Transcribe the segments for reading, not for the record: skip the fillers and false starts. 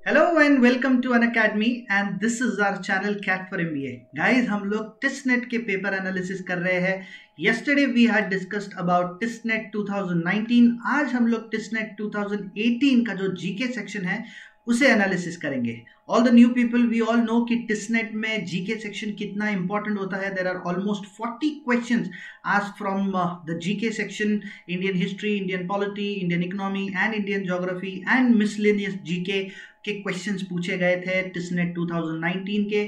Hello and welcome to Unacademy and this is our channel Cat for MBA. Guys, हम लोग टिस्नेट के paper analysis कर रहे हैं. Yesterday we had discussed about टिस्नेट 2019. आज हम लोग टिस्नेट 2018 का जो जीके सेक्शन है उसे एनालिसिस करेंगे. All the new people we all know कि टिस्नेट में जीके सेक्शन कितना इंपॉर्टेंट होता है. There are almost 40 questions asked from the GK section. Indian history, Indian polity, Indian economy and Indian geography and miscellaneous GK के questions पूछे गए थे TISSNET 2019 के.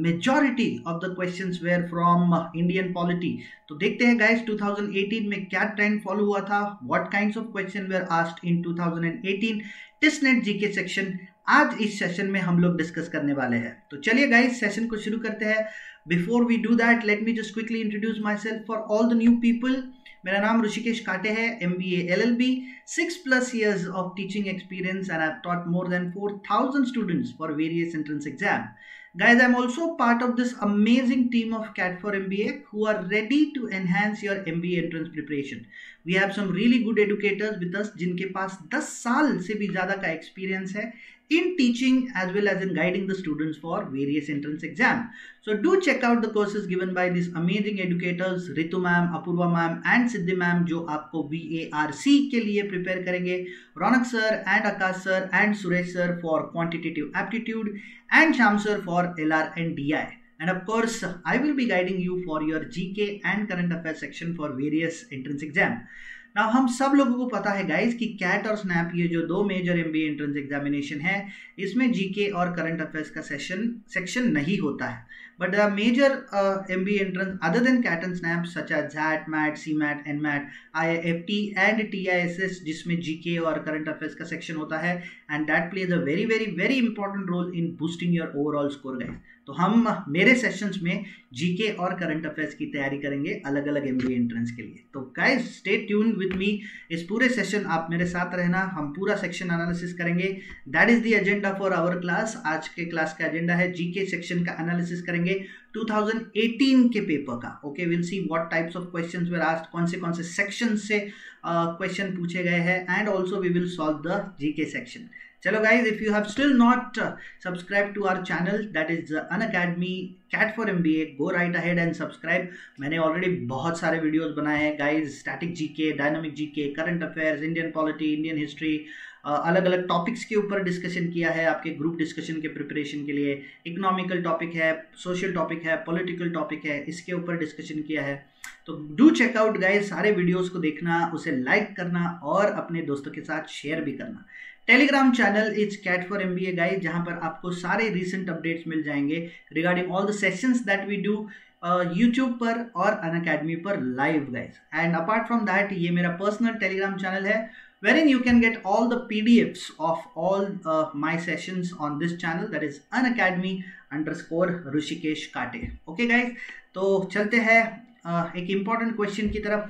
Majority of the questions were from Indian polity. तो देखते हैं guys 2018 में क्या ट्रेंड फॉलो हुआ था. What kinds of question were asked in 2018 TISSNET GK section. आज इस सेशन में हम लोग डिस्कस करने वाले हैं. तो चलिए गाइस सेशन को शुरू करते हैं. Before we do that let me just quickly introduce myself for all the new people. मेरा नाम ऋषिकेश काटे है. MBA LLB, 6+ years of teaching experience and I've taught more than 4,000 students for various entrance exam. Guys, I'm also part of this amazing team of Cat for MBA who are ready to enhance your MBA entrance preparation. We have some really good educators with us जिनके पास 10 साल से भी ज़्यादा का experience है in teaching as well as in guiding the students for various entrance exam. So do check out the courses given by these amazing educators Ritu ma'am, Apurva ma'am and Siddhi ma'am जो आपको VARC के लिए prepare करेंगे. Ronak sir and Akash sir and Suresh sir for quantitative aptitude and Sham sir for LR and DI. And of course, I will be guiding you for your GK and current affairs section for various entrance exam. Now हम सब लोगों को पता है guys कि cat और snap ये जो दो मेजर MBA एंट्रेंस एग्जामिनेशन है इसमें जीके और करंट अफेयर्स का सेक्शन नहीं होता है. But the major MBA entrance other than CAT and SNAP such as XAT, MAT, CMAT, NMAT, IIFT and TISS जिसमें जीके और करंट अफेयर्स का सेक्शन होता है and that plays a very very very important role in boosting your overall score guys. तो हम मेरे sessions में जीके और करंट अफेयर्स की तैयारी करेंगे अलग अलग MBA एंट्रेंस के लिए. तो guys stay tuned with me. इस पूरे सेशन आप मेरे साथ रहना. हम पूरा सेक्शन एनालिसिस करेंगे. That is the agenda for our class. आज के क्लास का एजेंडा है जीके सेक्शन का एनालिसिस करेंगे 2018 के पेपर का. Okay, will see what types of questions were asked, कौन से सेक्शन से क्वेश्चन पूछे गए हैं and also we will solve the GK section. चलो guys, if you have still not subscribe to our channel that is Unacademy CAT for MBA, go right ahead and subscribe. मैंने already बहुत सारे videos बनाए हैं guys. Static GK, dynamic GK, current affairs, Indian polity, Indian history, अलग अलग topics के ऊपर discussion किया है आपके ग्रुप डिस्कशन के प्रिपरेशन के लिए. इकोनॉमिकल टॉपिक है, सोशल टॉपिक है, पॉलिटिकल टॉपिक है, इसके ऊपर डिस्कशन किया है. तो डू चेकआउट गाइज, सारे वीडियोस को देखना, उसे लाइक करना और अपने दोस्तों के साथ शेयर भी करना. Telegram channel is CAT for MBA guys, जहां पर आपको सारे रिसेंट अपडेट्स मिल जाएंगे regarding all the sessions that we do YouTube पर और अनअकैडमी पर live guys. And apart from that ये मेरा पर्सनल टेलीग्राम चैनल है wherein you can get all the PDFs of all my sessions on this channel, that is unacademy_Rishikesh Kate. Okay guys, तो चलते हैं एक important question की तरफ.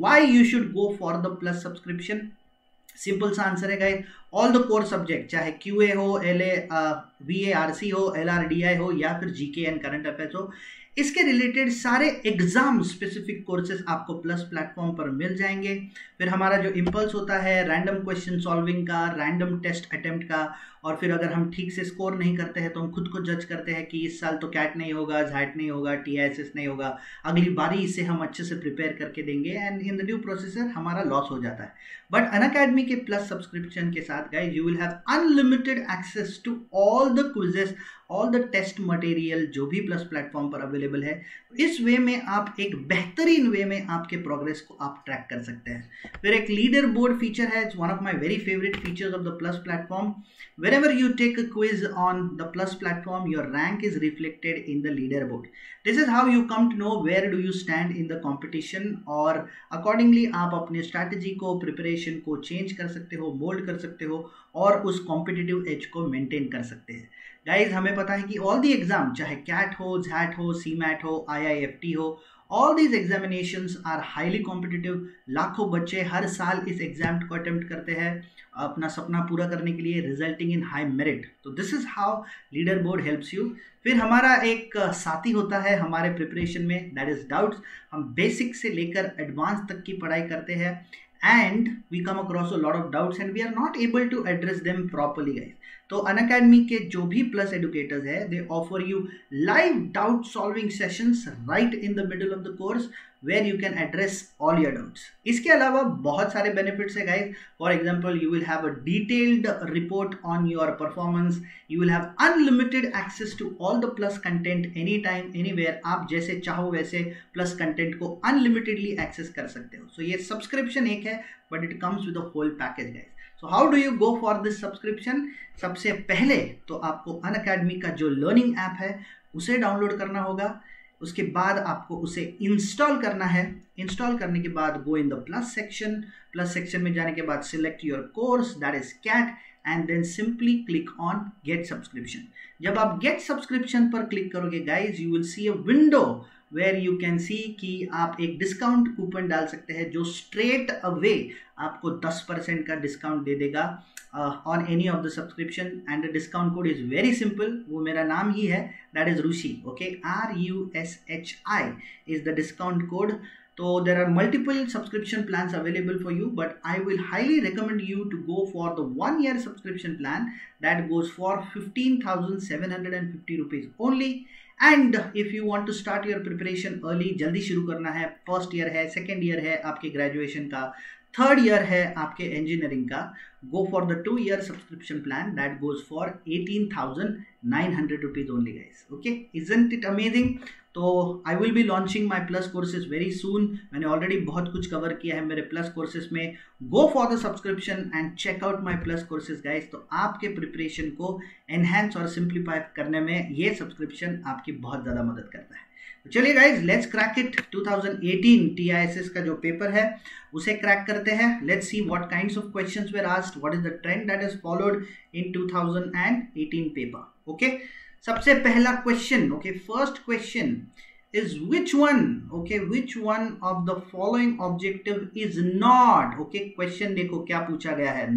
Why you should go for the plus subscription? Simple सा answer है guys, all the core subject, चाहे QA हो, VARC हो, LRDI हो या फिर GK एंड करंट अफेयर्स हो, इसके रिलेटेड सारे एग्जाम स्पेसिफिक कोर्सेज आपको प्लस प्लेटफॉर्म पर मिल जाएंगे. फिर हमारा जो इम्पल्स होता है रैंडम क्वेश्चन सॉल्विंग का, रैंडम टेस्ट अटेम्प्ट का, और फिर अगर हम ठीक से स्कोर नहीं करते हैं तो हम खुद को जज करते हैं कि इस साल तो कैट नहीं होगा, झैट नहीं होगा, TISS नहीं होगा, अगली बारी इसे हम अच्छे से प्रिपेयर करके देंगे and in the due processor हमारा लॉस हो जाता है. बट अनअकैडमी के प्लस सब्सक्रिप्शन के साथ guys you will have unlimited access to all the quizzes, all the test material जो भी प्लस प्लेटफॉर्म पर अवेलेबल है. इस वे में आप एक बेहतरीन वे में आपके प्रोग्रेस को आप ट्रैक कर सकते हैं. फिर एक लीडर बोर्ड फीचर है, it's one of my very favourite features of the plus platform. Whenever you take a quiz on the plus platform, your rank is reflected in the leaderboard. This is how you come to know where do you stand in the competition, और accordingly आप अपने strategy को, preparation को change कर सकते हो, mold कर सकते हो और उस competitive edge को maintain कर सकते हैं. Guys, हमें पता है कि all the exam, चाहे CAT हो, झैट हो, CMAT हो, IIFT हो, all these examinations are highly competitive. लाखों बच्चे हर साल इस एग्जाम को अटेम्प्ट करते हैं अपना सपना पूरा करने के लिए, रिजल्टिंग इन हाई मेरिट. तो this is how leader board helps you. फिर हमारा एक साथी होता है हमारे प्रिपरेशन में, दैट इज डाउट्स. हम बेसिक से लेकर एडवांस तक की पढ़ाई करते हैं and we come across a lot of doubts and we are not able to address them properly, guys. तो अनअकैडमी के जो भी प्लस एडुकेटर्स है, दे offer you live doubt solving sessions right in the middle of the course where you can address all your doubts. इसके अलावा बहुत सारे benefits है guys. For example, you will have a detailed report on your performance. You will have unlimited access to all the plus content anytime, anywhere. आप जैसे चाहो वैसे plus content को unlimitedly access कर सकते हो. So ये subscription एक है, but it comes with a whole package, guys. So how do you go for this subscription? सबसे पहले तो आपको अनअकैडमी का जो लर्निंग ऐप है उसे डाउनलोड करना होगा. उसके बाद आपको उसे इंस्टॉल करना है. इंस्टॉल करने के बाद go in the plus section में जाने के बाद select your course, that is CAT, and then simply click on get subscription. जब आप गेट सब्सक्रिप्शन पर क्लिक करोगे guys, you will see a window where you can see कि आप एक डिस्काउंट कूपन डाल सकते हैं जो स्ट्रेट अवे आपको 10% का डिस्काउंट दे देगा on any of the subscription, and the discount code is very simple. वो मेरा नाम ही है, that is Rushi. Okay, RUSHI is the discount code. So there are multiple subscription plans available for you, but I will highly recommend you to go for the 1-year subscription plan that goes for 15,750 rupees only. And if you want to start your preparation early, जल्दी शुरू करना है, first year है, second year है आपके graduation का, third year है आपके इंजीनियरिंग का, go for the 2-year subscription plan that goes for 18,900 rupees only, guys. Okay, isn't it amazing? तो I will be launching my plus courses very soon. मैंने already बहुत कुछ कवर किया है मेरे plus courses में. Go for the subscription and check out my plus courses, guys. तो आपके प्रिपरेशन को enhance और simplify करने में ये subscription आपकी बहुत ज़्यादा मदद करता है. चलिए guys, let's crack it. 2018 TISS का जो पेपर है उसे क्रैक करते हैं. Let's see what kinds of questions were asked, what is the trend that is followed in 2018 paper. Okay, सबसे पहला question, okay, first question is which one of the following objective is not, okay, question देखो क्या पूछा गया है,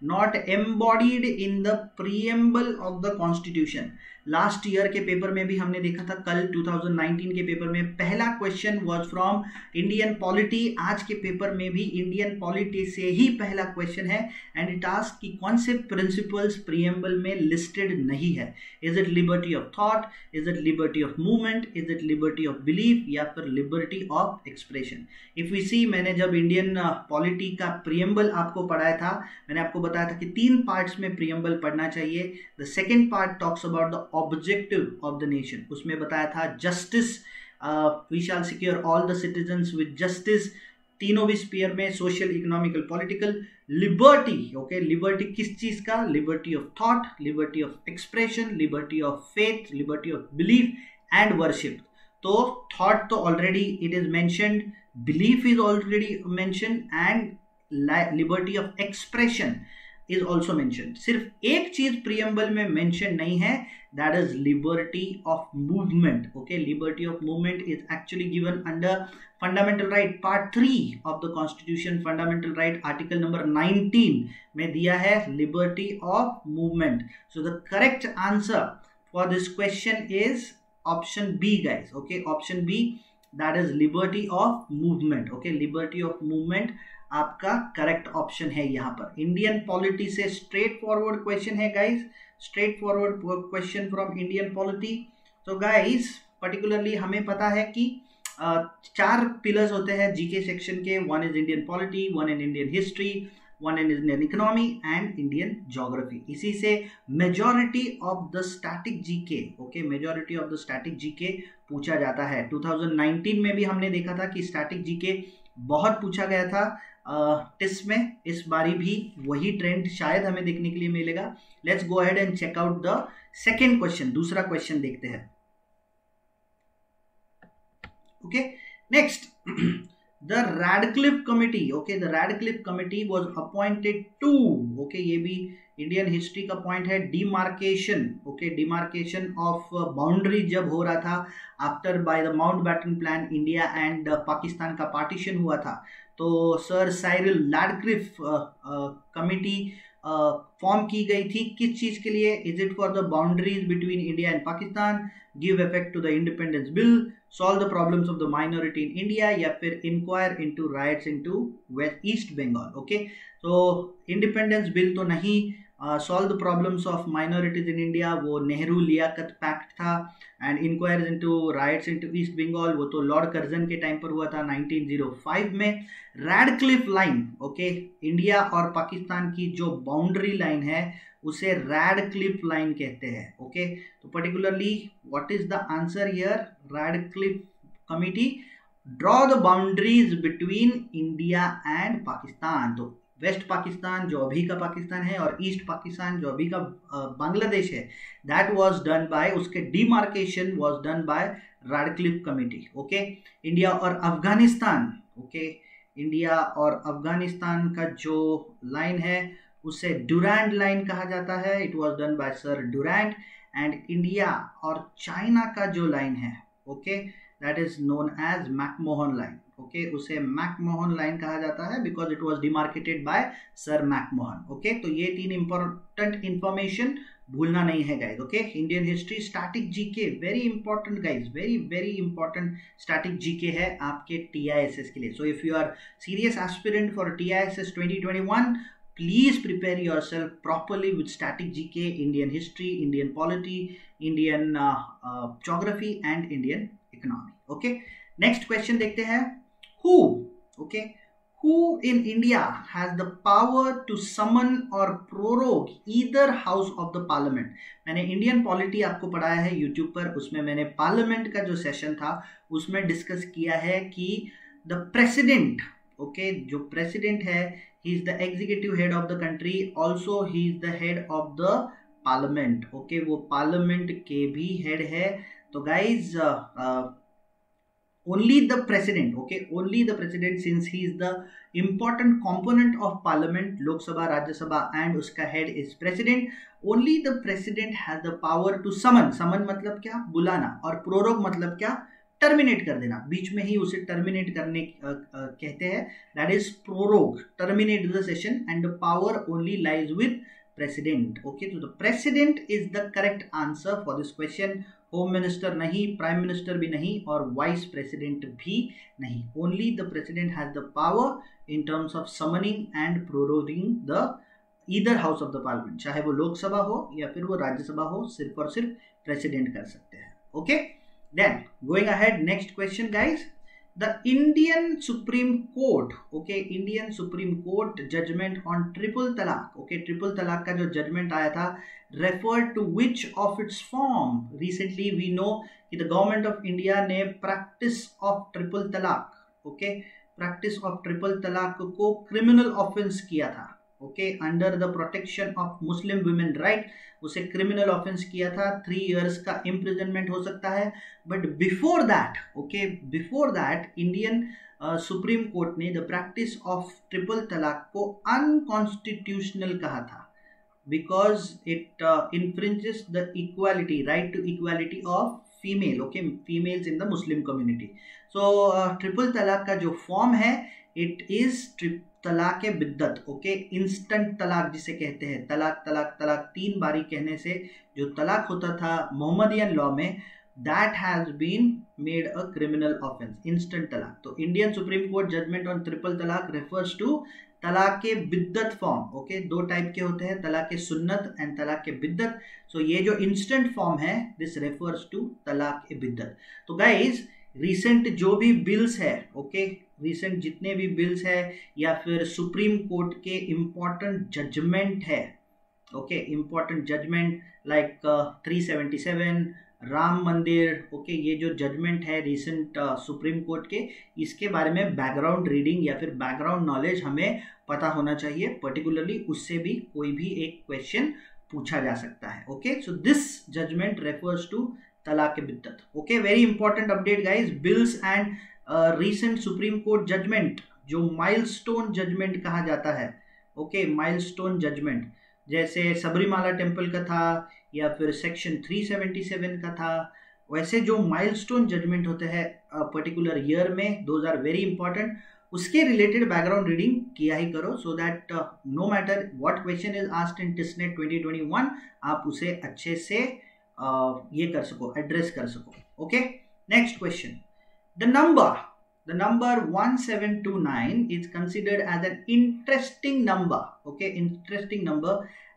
not embodied in the preamble of the constitution. Last year के paper में भी हमने देखा था, कल 2019 के पेपर में पहला question was from Indian polity. आज के पेपर में भी इंडियन पॉलिटी से ही पहला क्वेश्चन है, एंड इट आस्क कि कौन से प्रिंसिपल्स प्रीएम्बल में लिस्टेड नहीं है. Is it liberty of thought, is it liberty of movement, is it liberty of belief, या फिर liberty of expression. If we see, मैंने जब इंडियन पॉलिटी का प्रीएम्बल आपको पढ़ाया था, मैंने आपको बताया था कि 3 पार्ट्स में प्रीएम्बल पढ़ना चाहिए. The second part talks about the objective of the nation. उसमें बताया था justice, we shall secure all the citizens with justice. तीनों भी स्पीयर में, social, economical, political. Liberty, okay, liberty किस चीज का? Liberty of thought, liberty of expression, liberty of faith, liberty of belief and worship. तो थॉट तो already it is mentioned, belief is already mentioned, and liberty of expression is also mentioned. सिर्फ एक चीज preamble में mention नहीं है, that is liberty of movement. Okay, liberty of movement is actually given under fundamental right part 3 of the constitution. Fundamental right article number 19 में दिया है liberty of movement. So the correct answer for this question is option B, guys. Okay, option B, that is liberty of movement. Okay, liberty of movement आपका correct option है यहाँ पर. Indian polity से straight forward question है guys, straight forward question from Indian polity. तो guys particularly हमें पता है कि 4 पिलर्स होते हैं जीके सेक्शन के. 1 is Indian polity, 1 in Indian history, 1 in Indian economy and Indian geography. इसी से majority of the static GK, okay, majority of the static GK पूछा जाता है. 2019 में भी हमने देखा था कि स्टैटिक जीके बहुत पूछा गया था टेस्ट में. इस बारी भी वही ट्रेंड शायद हमें देखने के लिए मिलेगा. Let's go ahead and check out the second question. दूसरा क्वेश्चन देखते हैं. Okay, next, the Radcliffe committee. Okay, the Radcliffe committee was appointed to, okay, ये भी इंडियन हिस्ट्री का पॉइंट है, demarcation. Okay, demarcation of boundary जब हो रहा था after by the Mountbatten plan, India and Pakistan का पार्टीशन हुआ था. तो sir Cyril Radcliffe committee form की गई थी, किस चीज के लिए? Is it for the boundaries between India and Pakistan, give effect to the independence bill, solve the problems of the minority in India, या फिर inquire into riots into west east Bengal? Okay, तो इंडिपेंडेंस बिल तो नहीं, solve the problems of minorities in India वो Nehru Liaquat pact था, and inquires into riots into east Bengal वो तो Lord Curzon के टाइम पर हुआ था 1905 में। रैडक्लिफ लाइन, ओके, इंडिया और पाकिस्तान की जो बाउंड्री लाइन है उसे रैडक्लिफ लाइन कहते हैं। ओके, तो particularly what is the answer here? Radcliffe committee draw the boundaries between India and Pakistan. तो वेस्ट पाकिस्तान जो अभी का पाकिस्तान है और ईस्ट पाकिस्तान जो अभी का बांग्लादेश है, दैट वाज डन बाय, उसके demarcation was done bye Radcliffe committee. Okay, India और अफगानिस्तान, ओके, इंडिया और अफगानिस्तान का जो लाइन है उसे डुरैंड लाइन कहा जाता है, it was done by sir Durand. And India और चाइना का जो लाइन है, okay, that is known as McMahon line. Okay, उसे मैकमोहन लाइन कहा जाता है because it was demarcated by sir McMahon. Okay, तो ये 3 इंपॉर्टेंट इंफॉर्मेशन भूलना नहीं है guys. Okay, Indian history static GK very important guys, very very important static GK है आपके TISS के लिए। So if you are serious aspirant for TISS 2021, please prepare yourself properly with static GK, Indian history, Indian polity, Indian geography and Indian economy. Okay, next question देखते हैं। Who, okay, who in India has the power to summon or prorogue either house of the parliament? मैंने Indian polity आपको पढ़ाया है YouTube पर, उसमें मैंने parliament का जो सेशन था उसमें डिस्कस किया है कि द प्रेसिडेंट, ओके, जो प्रेसिडेंट है, he is the executive head of the country, also he is the head of the parliament. okay, वो parliament के भी head है। तो guys, only the president, okay, only the president, since he is the important component of parliament, lok sabha, rajya sabha, and uska head is president, only the president has the power to summon, summon मतलब क्या? बुलाना, और prorogue मतलब क्या? Terminate कर देना, बीच में ही उसे टर्मिनेट करने कहते हैं, that is prorogue, terminate the session, and the power only lies with president. Okay, तो the president is the correct answer for this question. Home minister नहीं, प्राइम मिनिस्टर भी नहीं, और वाइस प्रेसिडेंट भी नहीं, only the president has the power in terms of summoning and proroguing the either house of the parliament, चाहे वो लोकसभा हो या फिर वो राज्यसभा हो, सिर्फ और सिर्फ प्रेसिडेंट कर सकते हैं। Okay, then going ahead, next question guys, the Indian Supreme Court, okay, Indian Supreme Court judgment on triple talaq, okay, triple talaq का जो judgment आया था referred to which of its form? Recently we know कि the government of India ने practice of triple talaq, okay, practice of triple talaq को criminal offense किया था, okay, under the protection of Muslim women right, उसे criminal offence किया था, 3 years का imprisonment हो सकता है। But before that, okay, before that Indian supreme Court ने the practice of triple talaq को अनकॉन्स्टिट्यूशनल कहा था because it infringes the equality, right to equality of female, okay, females in the Muslim community. So triple talaq का जो form है it is तलाक biddat, okay, instant तलाक जिसे कहते हैं, तलाक तलाक तलाक 3 बारी कहने से जो तलाक होता था मोहम्मदियन लॉ में, that has been made a criminal offence, instant तलाक। तो Indian supreme court judgment on triple तलाक रेफर्स टू तलाक के बिद्दत फॉर्म, ओके, 2 टाइप के होते हैं, तलाक के सुन्नत एंड तलाक के बिद्दत। सो ये जो इंस्टेंट फॉर्म है दिस रेफर्स टू तलाक के बिद्दत। तो गाइज रिसेंट जो भी बिल्स है, ओके, रिसेंट जितने भी बिल्स है या फिर सुप्रीम कोर्ट के इम्पॉर्टेंट जजमेंट है, okay, important judgment like 377, Ram Mandir, okay, ये जो जजमेंट है रिसेंट सुप्रीम कोर्ट के, इसके बारे में बैकग्राउंड रीडिंग या फिर बैकग्राउंड नॉलेज हमें पता होना चाहिए, पर्टिकुलरली उससे भी कोई भी एक क्वेश्चन पूछा जा सकता है। Okay, so this judgement refers to talaq biddat. Okay, very important update guys, bills and recent Supreme court judgement जो माइलस्टोन जजमेंट कहा जाता है, ओके, माइलस्टोन जजमेंट जैसे सबरीमाला टेम्पल का था या फिर सेक्शन 377 का था, वैसे जो माइलस्टोन जजमेंट होते हैं पर्टिकुलर ईयर में, दोज आर वेरी इंपॉर्टेंट। उसके रिलेटेड बैकग्राउंड रीडिंग किया ही करो, so that no matter what question is asked in TISSNET 2021 आप उसे अच्छे से ये कर सको, एड्रेस कर सको. Okay, next question. The number 1729 is considered as an interesting number. Okay, interesting number,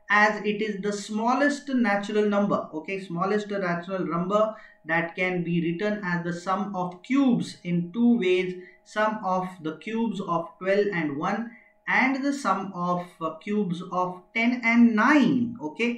as it is the smallest natural number. Okay, smallest natural number that can be written as the sum of cubes in two ways: sum of the cubes of 12 and 1 and the sum of cubes of 10 and 9. Okay,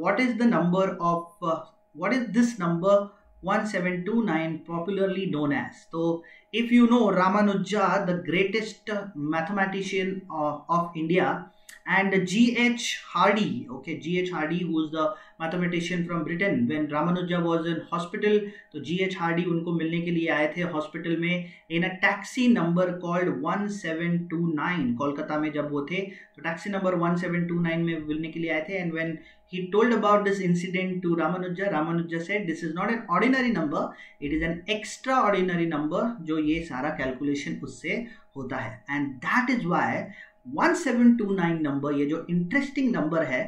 what is the number of what is this number 1729 popularly known as? So if you know Ramanuja, the greatest mathematician of India, and G.H. Hardy, okay, G.H. Hardy, who is the mathematician from Britain. When Ramanuja was in hospital, तो G.H. Hardy उनको मिलने के लिए आए थे hospital में in a taxi number called 1729. Kolkata में जब वो थे तो टैक्सी नंबर 1729 में मिलने के लिए आए थे. And when he told about this incident to Ramanuja, Ramanuja said this is not an ordinary number, it is an extraordinary number, जो ये सारा कैलकुलेशन उससे होता है. And that is why 1729 number, ये जो इंटरेस्टिंग नंबर है,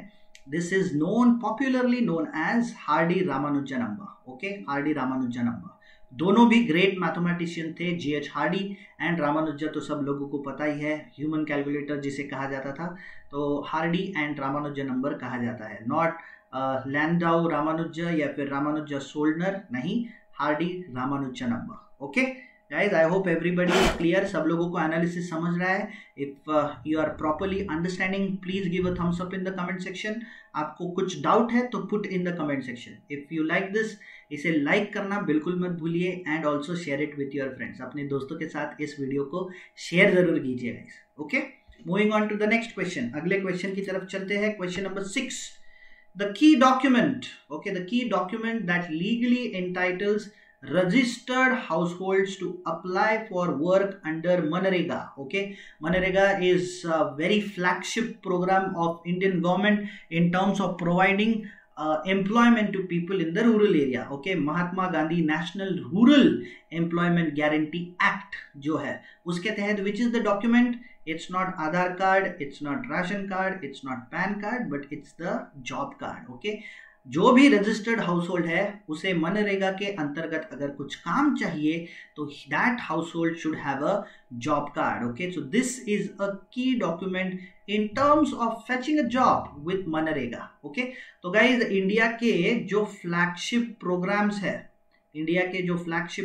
this is known, popularly known as Hardy Ramanuja number. Okay, Hardy Ramanuja number. दोनों भी ग्रेट मैथमेटिशियन थे, G.H. Hardy and Ramanuja. तो सब लोगों को पता ही है, ह्यूमन कैलकुलेटर जिसे कहा जाता था, तो हार्डी एंड रामानुजा नंबर कहा जाता है. नॉट लैंडाउ रामानुजा या फिर रामानुजा सोल्डनर, नहीं, Hardy Ramanuja number. Okay guys, I hope everybody is clear. सब लोगों को एनालिसिस समझ रहा है. If you are properly understanding, please give a thumbs up in the comment section. आपको कुछ डाउट है तो put in the comment section. If you like this, इसे लाइक करना बिल्कुल मत भूलिए, and also share it with your friends. अपने दोस्तों के साथ इस वीडियो को शेयर जरूर कीजिए guys. Okay, moving on to the next question. अगले क्वेश्चन की तरफ चलते हैं. Question number 6. The key document, okay, the key document that legally entitles registered households to apply for work under Manrega. Okay, Manrega is a very flagship program of Indian government in terms of providing employment to people in the rural area. Okay, Mahatma Gandhi National Rural Employment Guarantee Act जो है उसके तहत, which is the document, it's not Aadhaar card, it's not ration card, it's not PAN card, but it's the job card. Okay, जो भी registered house hold है उसे मनरेगा के अंतर्गत अगर कुछ काम चाहिए तो that household should have a job card. Okay, so this is a key document in terms of fetching a job with मनरेगा. ओके, तो गाइज इंडिया के जो फ्लैगशिप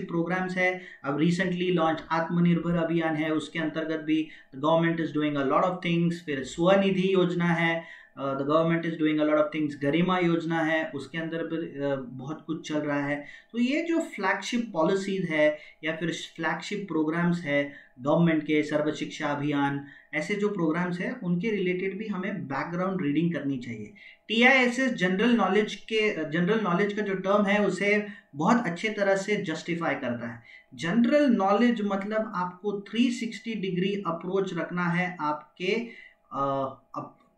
प्रोग्राम्स है, अब रिसेंटली लॉन्च आत्मनिर्भर अभियान है, उसके अंतर्गत भी government is doing a lot of things. फिर स्वनिधि योजना है, the government is doing a lot of things. Garima Yojana है, उसके अंदर बहुत कुछ चल रहा है. तो ये जो फ्लैगशिप पॉलिसीज है या फिर फ्लैगशिप प्रोग्राम्स है गवर्नमेंट के, सर्व शिक्षा अभियान, ऐसे जो प्रोग्राम्स है उनके रिलेटेड भी हमें बैकग्राउंड रीडिंग करनी चाहिए. TISS जनरल नॉलेज का जो टर्म है उसे बहुत अच्छे तरह से जस्टिफाई करता है. जनरल नॉलेज मतलब आपको 360 डिग्री अप्रोच रखना है आपके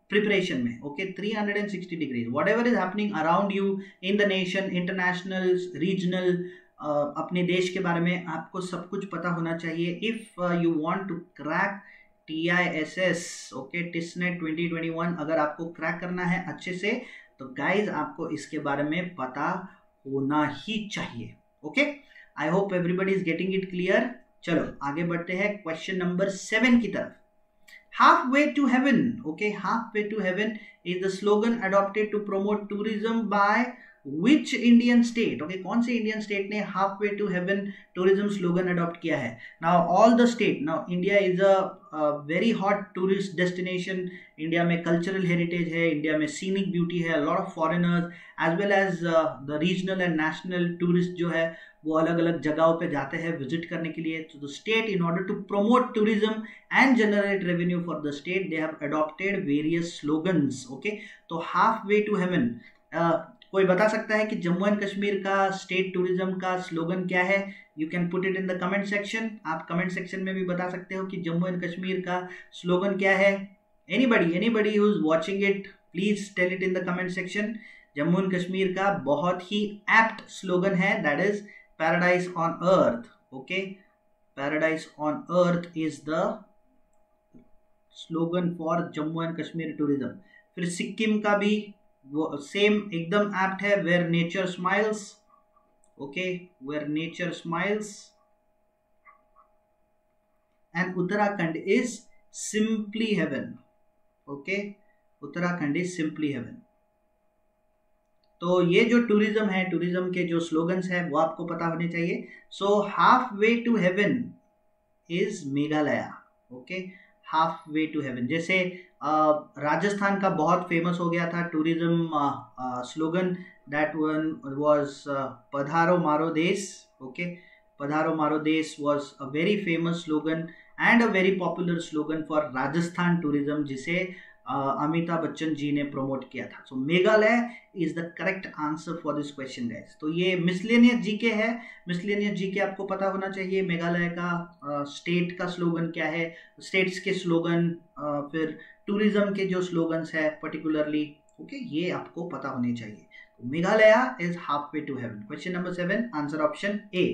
प्रिपरेशन में. Okay, 360 degree, what ever is happening around you in the nation, international, regional, अपने देश के बारे में आपको सब कुछ पता होना चाहिए. If you want to crack TISS, okay, TISSNET 2021, अगर आपको क्रैक करना है अच्छे से तो गाइज आपको इसके बारे में पता होना ही चाहिए. Okay, I hope everybody is getting it clear. चलो आगे बढ़ते हैं क्वेश्चन नंबर 7 की तरफ. Halfway to heaven, okay, halfway to heaven is the slogan adopted to promote tourism by which Indian state? Okay, कौन से Indian state ने halfway to heaven tourism slogan adopt किया है? Now all the state, now India is a very hot tourist destination. India में cultural heritage है, India में scenic beauty है, a lot of foreigners as well as the regional and national tourists जो है वो अलग अलग जगहों पे जाते हैं विजिट करने के लिए. तो state in order to promote tourism and generate revenue for the state, they have adopted various slogans. Okay, तो हाफ वे टू हेवन, कोई बता सकता है कि जम्मू एंड कश्मीर का स्टेट टूरिज्म का स्लोगन क्या है? You can put it in the comment section. आप कमेंट सेक्शन में भी बता सकते हो कि जम्मू एंड कश्मीर का स्लोगन क्या है. Anybody who is watching it, please tell it in the comment section. Jammu and Kashmir का बहुत ही एप्ट स्लोगन है, that is paradise on earth. Okay, paradise on earth is the slogan for Jammu and Kashmir tourism. फिर सिक्किम का भी वो सेम एकदम apt है, where nature smiles, okay, where nature smiles. And Uttarakhand is simply heaven, okay, Uttarakhand is simply heaven. तो ये जो tourism है, टूरिज्म के जो स्लोगन्स है वो आपको पता होने चाहिए। So half way to heaven is Meghalaya, okay, half way to heaven. जैसे राजस्थान का बहुत फेमस हो गया था tourism slogan, that one was पधारो मारो देश, ओके, पधारो मारो देश was a very famous slogan and a very popular slogan for Rajasthan tourism, जिसे अमिताभ बच्चन जी ने प्रमोट किया था। So Meghalaya is the correct answer for this question guys. तो ये मिसलेनियस जीके है, मिसलेनियस जीके आपको पता होना चाहिए। मेघालय का स्टेट का स्लोगन क्या है, स्टेट्स के स्लोगन, फिर टूरिज्म के जो स्लोगन्स है पर्टिकुलरली, ओके, ये आपको पता होने चाहिए। Meghalaya is half way to heaven. Question number 7, answer option A.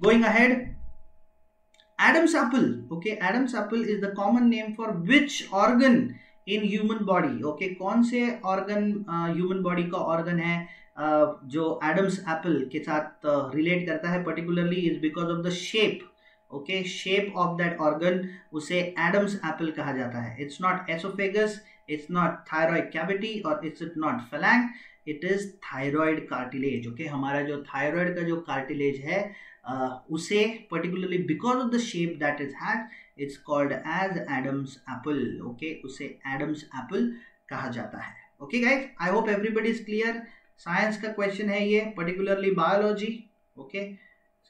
Going ahead, Adam's apple, okay, Adam's apple is the common name for which organ in human body, okay, कौन से organ human body का organ है जो Adam's apple के साथ relate करता है particularly is because of the shape, okay, shape of that organ, उसे Adam's apple कहा जाता है। It's not esophagus, it's not thyroid cavity or it's not phalanx, it is thyroid cartilage, okay, हमारा जो thyroid का जो cartilage है उसे particularly because of the shape that it had, it's called as Adam's apple, okay, उसे Adam's apple कहा जाता है। okay guys, I hope everybody is clear। Science का क्वेश्चन है ये, particularly biology, okay,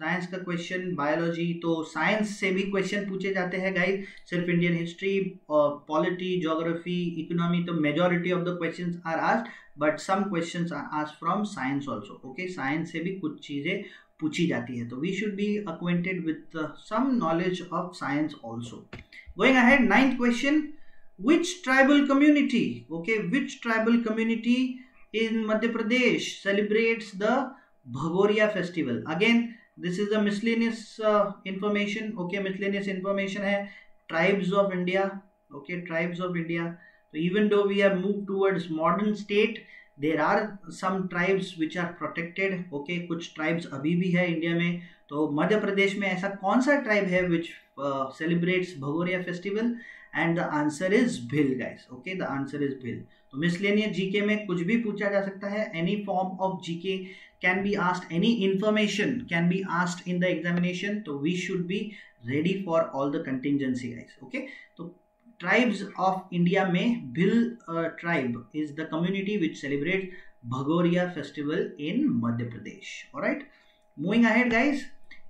साइंस का क्वेश्चन बायोलॉजी। तो science से भी क्वेश्चन पूछे जाते हैं गाइस, सिर्फ Indian history, polity, geography, economy, तो majority of the questions are asked, but some questions are asked from science also, okay, science से भी कुछ चीजें पूछी जाती है। तो we should be acquainted with some knowledge of science also. Going ahead, 9th question, which tribal community, okay, which tribal community in Madhya Pradesh celebrates the Bhagoria festival. Again this is a miscellaneous information, okay, miscellaneous information है, tribes of India, okay, tribes of India। so even though we have moved towards modern state, there are some tribes which are protected, okay, कुछ tribes अभी भी है India में। तो मध्य प्रदेश में ऐसा कौन सा tribe है which celebrates Bhagoria festival, and the answer is Bhil guys, okay, the answer is Bhil। तो मिसलेनियस जीके में कुछ भी पूछा जा सकता है, any form of GK can be asked, any information can be asked in the examination, so we should be ready for all the contingency guys, okay। तो tribes of India में Bhil tribe is the community which celebrates Bhagoria festival in Madhya Pradesh, alright। moving ahead guys,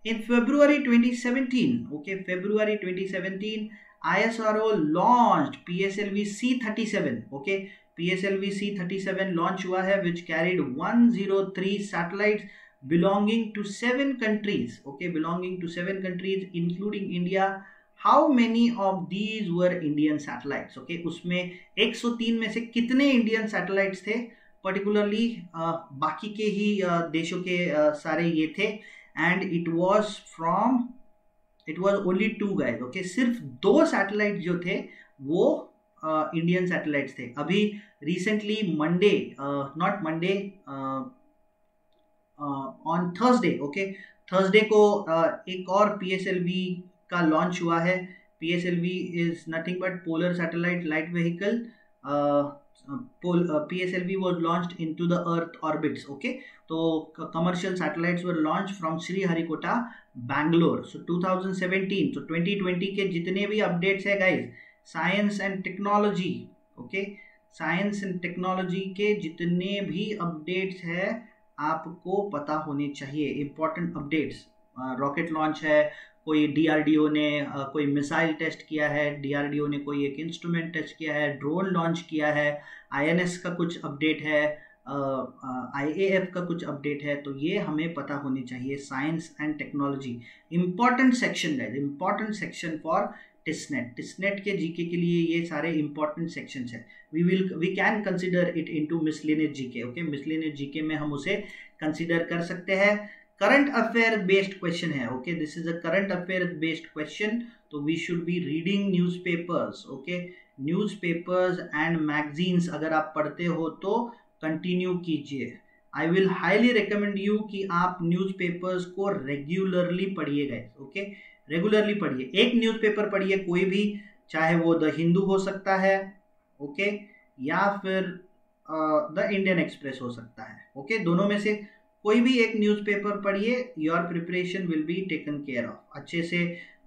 in February 2017, okay, February 2017 ISRO launched PSLV C-37, okay, PSLV C-37 launch हुआ है, which carried 103 satellites belonging to 7 countries, okay, belonging to 7 countries including India। How many of these were Indian satellites, okay, उसमें 103 में से कितने Indian satellites थे, particularly बाकी के ही देशों के सारे ये थे, and it was only 2 guys, okay, सिर्फ 2 सैटेलाइट जो थे वो इंडियन सैटेलाइट्स थे। अभी recently Monday, not Monday, on Thursday, okay, Thursday को एक और PSLV का लॉन्च हुआ है। PSLV is nothing but polar satellite light vehicle. PSLV was launched into the earth orbits, okay, तो commercial satellites were launched from Sriharikota, Bangalore। so 2017, so 2020 के जितने भी updates है guys, science and technology, okay, science and technology के जितने भी updates है आपको पता होने चाहिए, इंपॉर्टेंट अपडेट्स। रॉकेट लॉन्च है, कोई DRDO ने कोई मिसाइल टेस्ट किया है, DRDO ने कोई एक इंस्ट्रूमेंट टेस्ट किया है, ड्रोन लॉन्च किया है, INS का कुछ अपडेट है, IAF का कुछ अपडेट है, तो ये हमें पता होनी चाहिए। Science and technology important section है, इंपॉर्टेंट सेक्शन फॉर टिस्नेट के जीके के लिए ये सारे इंपॉर्टेंट सेक्शंस है। We can consider it into miscellaneous GK, okay, miscellaneous GK में हम उसे कंसिडर कर सकते हैं। करंट अफेयर बेस्ड क्वेश्चन है, okay, this is a current affair based question, तो we should be reading newspapers, okay, newspapers and magazines अगर आप पढ़ते हो तो कंटिन्यू कीजिए। I will highly recommend you कि आप न्यूज़पेपर्स को रेगुलरली पढ़िए गाइस, ओके, रेगुलरली पढ़िए। एक न्यूज़पेपर पढ़िए कोई भी, चाहे वो द हिंदू हो सकता है, ओके, या फिर द इंडियन एक्सप्रेस हो सकता है, ओके, दोनों में से कोई भी एक न्यूज़पेपर पढ़िए, your preparation will be taken care of. अच्छे से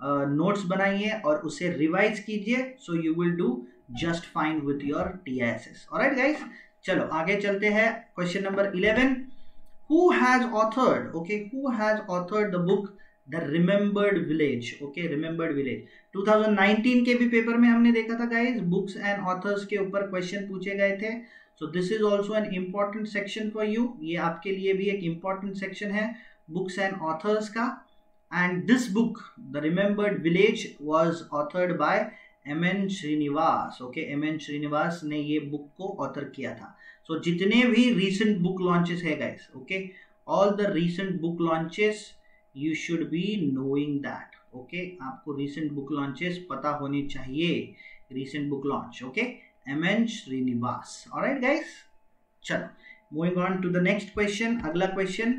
नोट्स बनाइए और उसे रिवाइज कीजिए, so you will do just fine with your TISS। Alright guys, चलो आगे चलते हैं। Question number 11, who has authored, okay, who has authored the book the remembered village, okay, remembered village. 2019 के भी पेपर में हमने देखा था गाइस, बुक्स एंड ऑथर्स के ऊपर क्वेश्चन पूछे गए थे। So this is also an important section for you, ये आपके लिए भी एक इम्पॉर्टेंट सेक्शन है बुक्स एंड ऑथर्स का। And this book the remembered village was authored by MN Srinivas, okay, MN Srinivas ने ये बुक को ऑथर किया था। सो जितने भी रीसेंट बुक लॉन्चेस है guys, okay, all the recent book launches you should be knowing that, okay, आपको recent book launches पता होनी चाहिए, recent book launch, okay, MN Srinivas. Alright guys, चलो moving on to the next question. अगला question,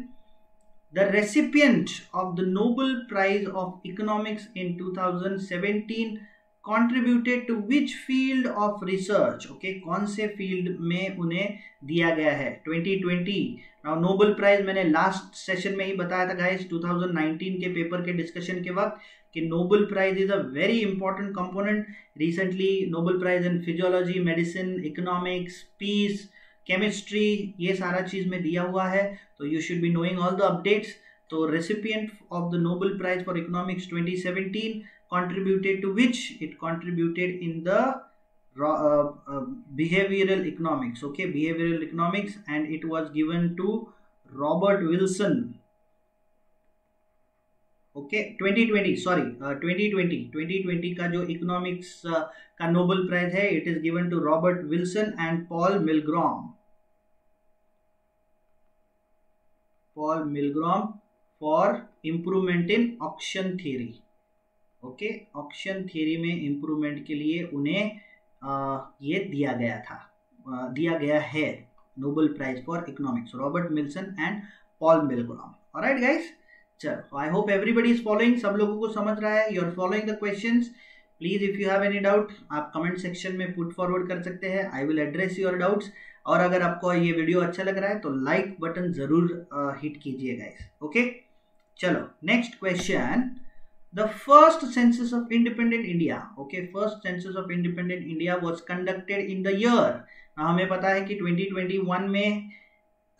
the recipient of the Nobel prize of economics in 2017 contributed to which field of research, okay, कौन से field में उन्हें दिया गया है 2020। Now Nobel prize मैंने लास्ट सेशन में ही बताया था गाइस, 2019 के पेपर के डिस्कशन के वक्त, कि Nobel prize is a very important component. Recently Nobel prize in physiology, medicine, economics, peace, chemistry, ये सारा चीज में दिया हुआ है, तो you should be knowing all the updates. तो recipient of the Nobel prize for economics 2017 contributed to which? It contributed in the behavioral economics, okay, behavioral economics, and it was given to Robert Wilson, okay, 2020 का जो economics का Nobel prize है, it is given to Robert Wilson and Paul Milgrom for improvement in auction theory, okay, auction theory में improvement के लिए उन्हें ये दिया गया है Nobel prize for economics, Robert Wilson and Paul Milgrom. Alright guys, चलो I hope everybody is following, सब लोगों को समझ रहा है, you are following the questions. Please if you have any doubt आप कमेंट सेक्शन में पुट फॉरवर्ड कर सकते हैं, I will address your doubts. और अगर आपको ये वीडियो अच्छा लग रहा है तो लाइक बटन जरूर हिट कीजिए गाइस, ओके। चलो next question, the first census of independent India, okay, first census of independent India was conducted in the year, हमें पता है कि 2021 में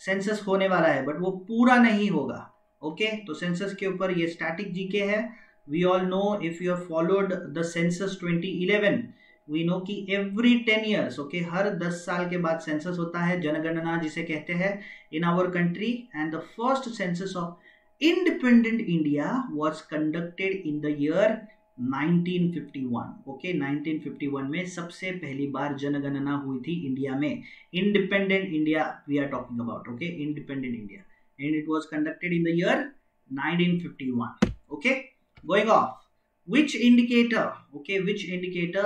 सेंसस होने वाला है, बट वो पूरा नहीं होगा, ओके, तो सेंसस के ऊपर ये स्टैटिक जीके है। We all know, if you have followed the census 2011, we know कि एवरी 10 years, ओके, हर 10 साल के बाद सेंसस होता है, जनगणना जिसे कहते हैं in our country. And the first census of Independent India was conducted in the year 1951, okay, 1951 में सबसे पहली बार जनगणना हुई थी इंडिया में। Independent India we are talking about, okay, Independent India, and it was conducted in the year 1951, okay. Going off, which indicator, okay, which indicator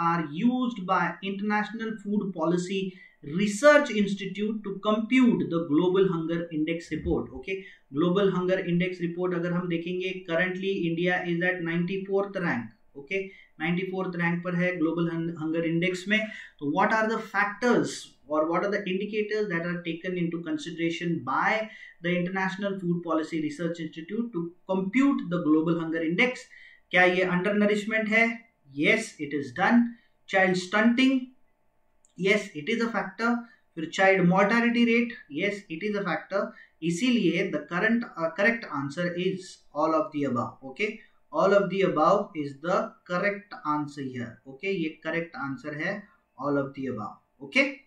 are used by International Food Policy Research Institute to compute the Global Hunger Index report, okay, Global Hunger Index report अगर हम देखेंगे, currently India is at 94th rank, okay, 94th rank पर है Global Hunger Index में। तो what are the factors or what are the indicators that are taken into consideration by the International Food Policy Research Institute to compute the Global Hunger Index? क्या ये undernourishment है? Yes, it is done. Child stunting, yes, it is a factor. फिर child mortality rate, yes, it is a factor. इसीलिए the correct answer is all of the above, okay, all of the above is the correct answer here, okay, ये correct answer है all of the above, okay.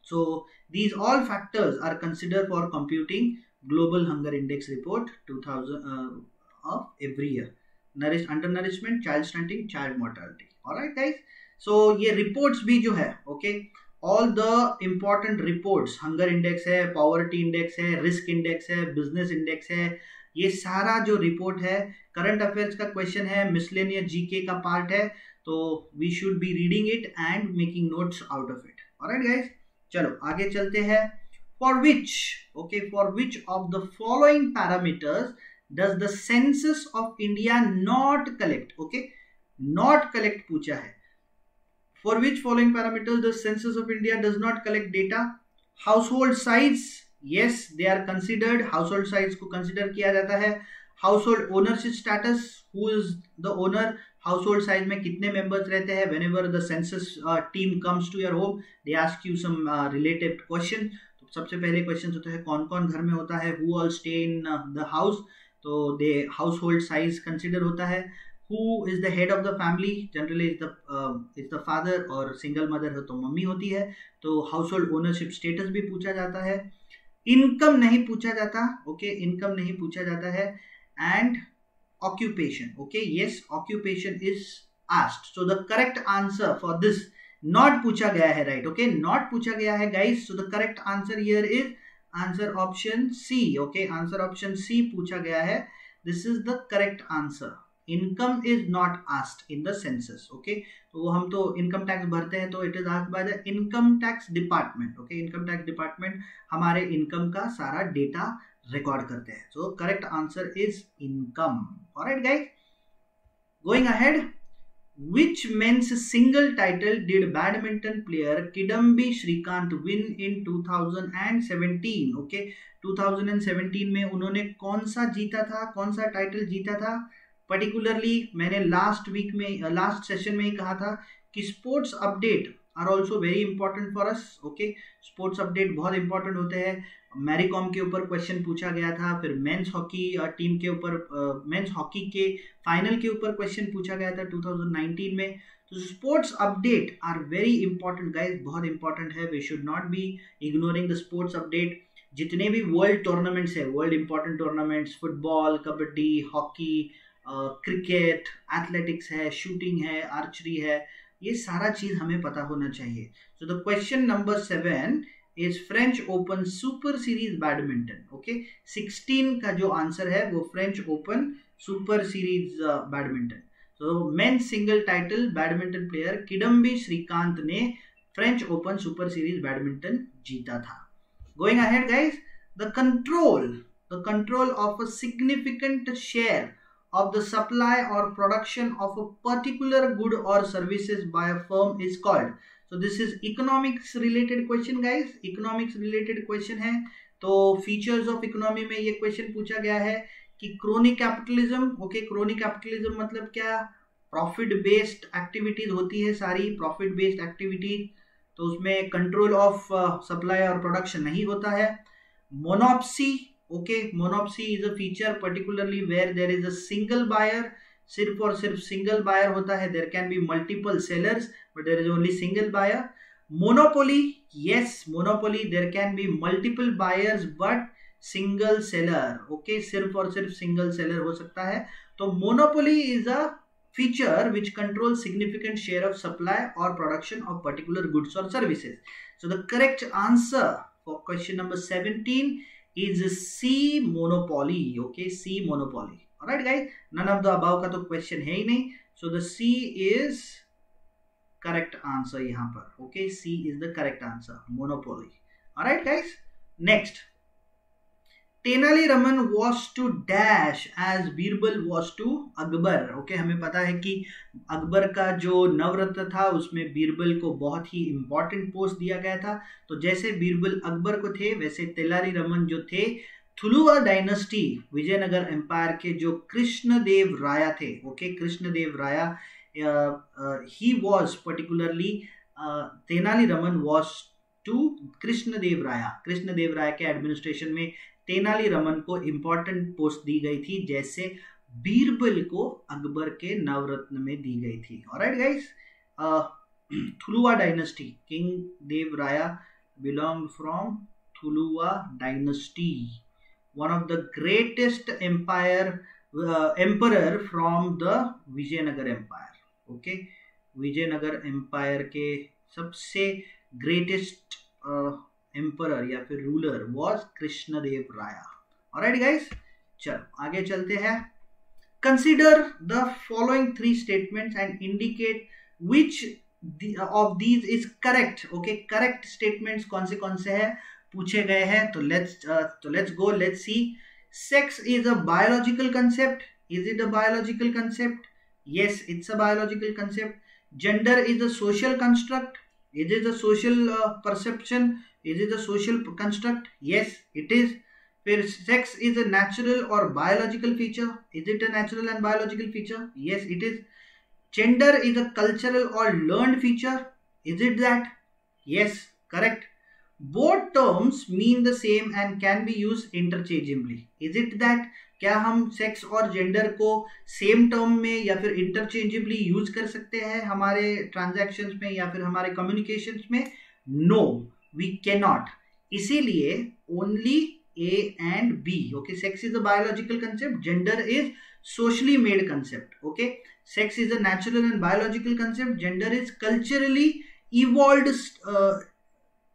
So these all factors are considered for computing Global Hunger Index report 2000 of every year. Undernourishment, child stunting, child mortality. Alright guys, so ये reports भी जो है, okay, all the important reports, hunger index है, poverty index है, risk index है, business index है, ये सारा जो रिपोर्ट है करंट अफेयर्स का क्वेश्चन है, मिसलेनियस जीके का पार्ट है, तो we should be reading it and making notes out of it. Alright guys, चलो आगे चलते हैं। For which of the following parameters does the census of India not collect? Okay, not collect पूछा है। For which following parameters the census of India does not collect data? Household size, yes, they are considered. Household size को consider किया जाता है। Household ownership status, who is the owner? Household size में कितने members रहते हैं? Whenever the census team comes to your home, they ask you some related question. तो सबसे पहले question होता है कौन कौन घर में होता है, who all stay in the house, तो the household size consider होता है। Who is the head of the family? Generally is the father, और single mother हो तो मम्मी होती है। तो household ownership status भी पूछा जाता है। इनकम नहीं पूछा जाता, ओके, इनकम नहीं पूछा जाता है। And occupation, okay, yes, occupation is asked. So the correct answer for this, not पूछा गया है, राइट, ओके, नॉट पूछा गया है guys. So the correct answer here is answer option C, okay, answer option C पूछा गया है। This is the correct answer. Income is not asked in the census, okay, तो हम तो इनकम टैक्स भरते हैं, तो it is asked by the income tax department, okay, income tax department हमारे इनकम का सारा डेटा रिकॉर्ड करते हैं। So correct answer is income. Alright guys, going ahead, which men's single title did badminton player Kidambi Srikanth win in 2017? Okay, 2017 में उन्होंने कौन सा जीता था, कौन सा टाइटल जीता था? पर्टिकुलरली मैंने लास्ट सेशन में ही कहा था कि sports update are also very important for us, okay, sports update बहुत इंपॉर्टेंट होते हैं। मैरी कॉम के ऊपर क्वेश्चन पूछा गया था, फिर मेंस हॉकी टीम के ऊपर, मेंस हॉकी के फाइनल के ऊपर क्वेश्चन पूछा गया था 2019 में। तो sports update are very important guys, बहुत इंपॉर्टेंट है। We should not be ignoring the sports update. जितने भी वर्ल्ड टूर्नामेंट्स है, world important tournaments, football, kabaddi, hockey, cricket, athletics है, शूटिंग है, आर्चरी है, ये सारा चीज हमें पता होना चाहिए। So the question number 7 is French Open super series badminton, okay, 16 का जो आंसर है वो French Open super series badminton. तो mains single title badminton player Kidambi Srikanth ने French Open super series badminton जीता था। Going ahead guys, the control of a significant share of the supply or production of a particular good or services by a firm is called. So this is economics related question guys, economics related question है। तो features of economy में ये question पूछा गया है कि crony capitalism, okay, crony capitalism मतलब क्या? Profit based activities होती है सारी, profit based activities, तो उसमें control of supply और production नहीं होता है। Monopsy, okay, monopsy is a feature particularly where there is a single buyer, सिर्फ और सिर्फ single buyer होता है, there can be multiple sellers but there is only single buyer। Monopoly, yes, monopoly there can be multiple buyers but single seller, okay, सिर्फ और सिर्फ single seller हो सकता है। तो monopoly is a feature which controls significant share of supply or production of particular goods or services। So the correct answer for question number 17 is C, monopoly, okay, C, monopoly। Alright guys, none of the above का तो question है ही नहीं, so the C is correct answer यहाँ पर, okay, C is the correct answer, monopoly। Alright guys, next, Tenali Raman was to dash as Birbal was to Akbar, okay, हमें पता है कि अकबर का जो नवरत्न था उसमें बीरबल को बहुत ही इंपॉर्टेंट पोस्ट दिया गया था। तो जैसे बीरबल अकबर को थे वैसे तेलारी रमन जो थे थुलुवा डायनेस्टी विजयनगर एम्पायर के जो कृष्णदेव राया थे, okay, Krishnadeva Raya, he was particularly Tenali Raman was to Krishnadeva Raya के एडमिनिस्ट्रेशन में तेनाली रमन को इंपॉर्टेंट पोस्ट दी गई थी जैसे बीरबल को अकबर के नवरत्न में दी गई थी। Alright guys, Tuluva dynasty, king Deva Raya belong from Tuluva dynasty, one of the greatest emperor from the Vijayanagara empire, okay, Vijayanagara empire के सबसे ग्रेटेस्ट एम्परर या फिर ruler was Krishnadeva Raya. Alright guys, चलो आगे चलते हैं। Consider the following 3 statements and indicate which of these is correct. Okay, correct statements कौन से हैं पूछे गए हैं। तो let's go, let's see. Sex is a biological concept. Is it a biological concept? Yes, it's a biological concept. Gender is a social construct. Is it a social perception? Is it a social construct? Yes, it is. फिर sex is a natural और biological feature. Is it a natural and biological feature? Yes, it is. Gender is a cultural or learned feature. Is it that? Yes, correct. Both terms mean the same and can be used interchangeably. Is it that? क्या हम sex और gender को same term में या फिर interchangeably use कर सकते हैं हमारे ट्रांजैक्शंस में या फिर हमारे कम्युनिकेशंस में? No, we can not. इसीलिए only A and B. Okay, sex is a biological concept, gender is socially made concept. Okay, sex is a natural and biological concept, gender is culturally evolved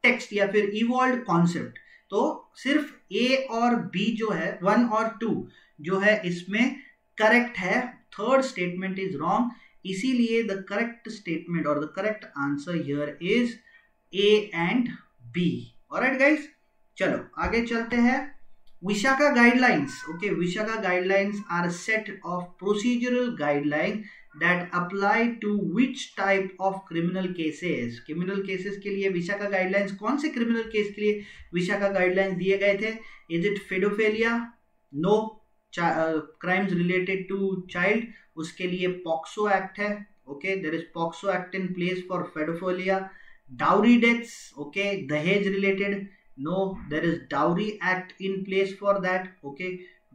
text या फिर evolved concept. तो सिर्फ A और B जो है 1 और 2 जो है इसमें करेक्ट है, थर्ड स्टेटमेंट इज रॉन्ग। इसीलिए द करेक्ट स्टेटमेंट और the correct answer here is A and B. Alright guys, चलो आगे चलते हैं। Vishakha guidelines. Okay, Vishakha guidelines are a set of procedural guideline that apply to which type of criminal cases. Criminal cases के लिए Vishakha guidelines, कौन से criminal case के लिए विशाखा गाइडलाइंस दिए गए थे? Is it paedophilia? No. Crimes related to child, उसके लिए पॉक्सो एक्ट है। Okay, there is POCSO act in place for paedophilia. Dowry deaths, okay, दहेज related, no, there is dowry act in place for that. Okay,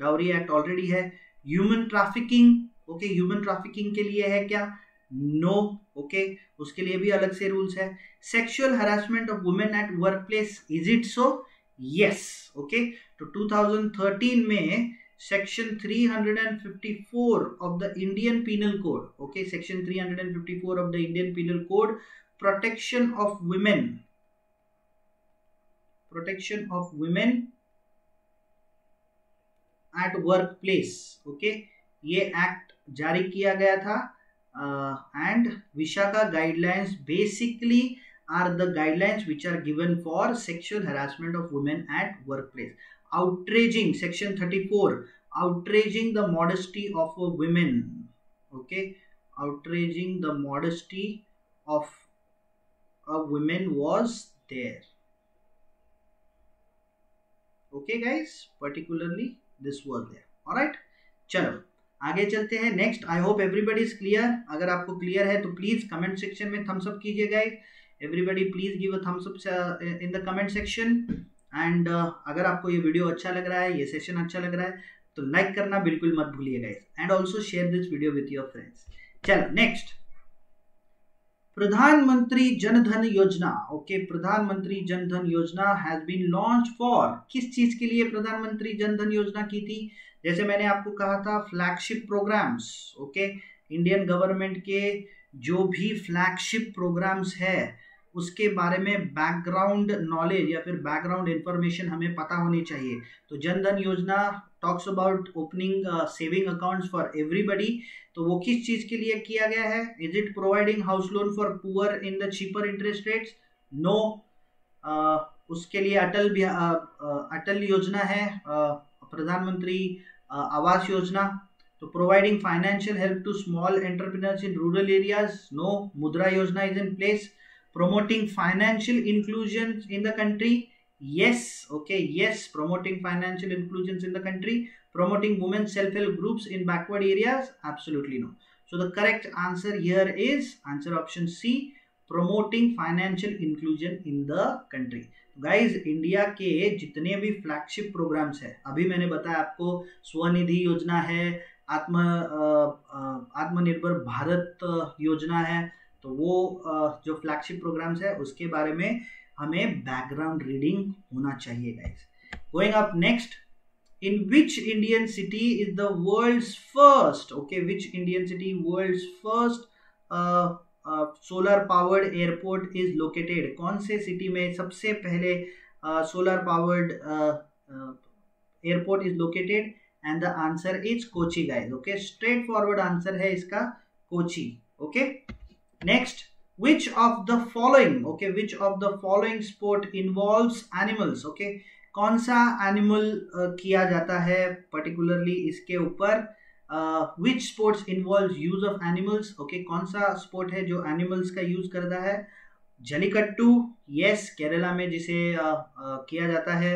dowry act already है। human trafficking, okay, human trafficking के लिए है क्या? no, okay, उसके लिए भी अलग से रूल्स है। sexual harassment of women at workplace, is it so? yes, okay, तो 2013 में section 354 of the Indian Penal Code, okay, section 354 of the Indian Penal Code, protection of women at workplace, okay, ये act जारी किया गया था। And Vishakha guidelines basically are the guidelines which are given for sexual harassment of women at workplace. Outraging, section 34, outraging the modesty of a women, okay, outraging the modesty of a women was there. Okay guys, particularly this was there. Alright, चलो आगे चलते हैं। Next, I hope everybody is clear. अगर आपको clear है तो please comment section में Thums up कीजिए guys. Everybody please give a thumbs up in the comment section. And अगर आपको ये वीडियो अच्छा लग रहा है, ये सेशन अच्छा लग रहा है, तो लाइक करना बिल्कुल मत भूलिए guys, and also share this video with your friends. चलो नेक्स्ट, प्रधानमंत्री जनधन योजना। ओके, प्रधानमंत्री जनधन योजना हैज बीन लॉन्च फॉर, किस चीज के लिए प्रधानमंत्री जनधन योजना की थी? जैसे मैंने आपको कहा था, flagship programmes. Okay, Indian government के जो भी फ्लैगशिप प्रोग्राम्स है उसके बारे में बैकग्राउंड नॉलेज या फिर बैकग्राउंड इंफॉर्मेशन हमें पता होनी चाहिए। तो Jan Dhan Yojana talks about opening saving accounts for everybody. तो वो किस चीज के लिए किया गया है? Is it providing house loan for poor in the cheaper interest rates? No. उसके लिए अटल योजना है, प्रधानमंत्री आवास योजना। तो providing financial help to small entrepreneurs in rural areas? No. Mudra Yojana is in place. Promoting financial inclusion in the country? Yes. Okay, yes, promoting financial inclusions in the country. Promoting women's self-help groups in backward areas? Absolutely no. So the correct answer here is answer option C, promoting financial inclusion in the country. Guys, India के जितने भी flagship programmes है, अभी मैंने बताया आपको, स्वनिधि योजना है, आत्मनिर्भर भारत योजना है, तो वो जो फ्लैगशिप प्रोग्राम्स है उसके बारे में हमें बैकग्राउंड रीडिंग होना चाहिए guys. Going up next, in which Indian city is the world's first, okay, which Indian city world's first solar powered airport is located? कौन से सिटी में सबसे पहले solar powered airport is located? And the answer is Kochi guys. Okay, straightforward answer है इसका Kochi. Okay, next, which of the following, okay, which of the following sport involves animals? okay, कौन सा animal किया जाता है पर्टिकुलरली इसके ऊपर? which sports involves use of animals? okay, कौन सा स्पोर्ट है जो एनिमल्स का यूज करता है? जलीकट्टू, यस, केरला में जिसे किया जाता है.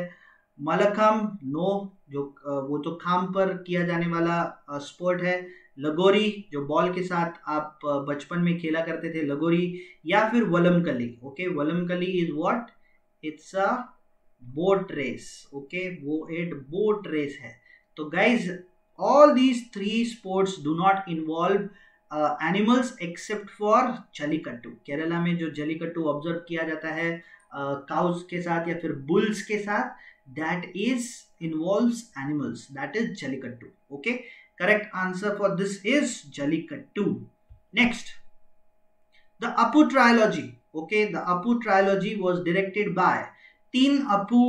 मलखम, नो, जो वो तो खाम पर किया जाने वाला स्पोर्ट है. लगोरी, जो बॉल के साथ आप बचपन में खेला करते थे, लगोरी. या फिर Vallamkali. Okay, Vallamkali is what? It's a boat race. Okay, वो एक बोट रेस है. तो guys, all these 3 sports do not involve animals except for Jallikattu. Kerala में जो जलीकट्टू ऑब्जर्व किया जाता है काउस के साथ या फिर बुल्स के साथ, that is involves animals, that is Jallikattu. Okay, correct answer for this is Jallikattu. Next, the Apu trilogy. Okay, the Apu trilogy was directed by 3 Apu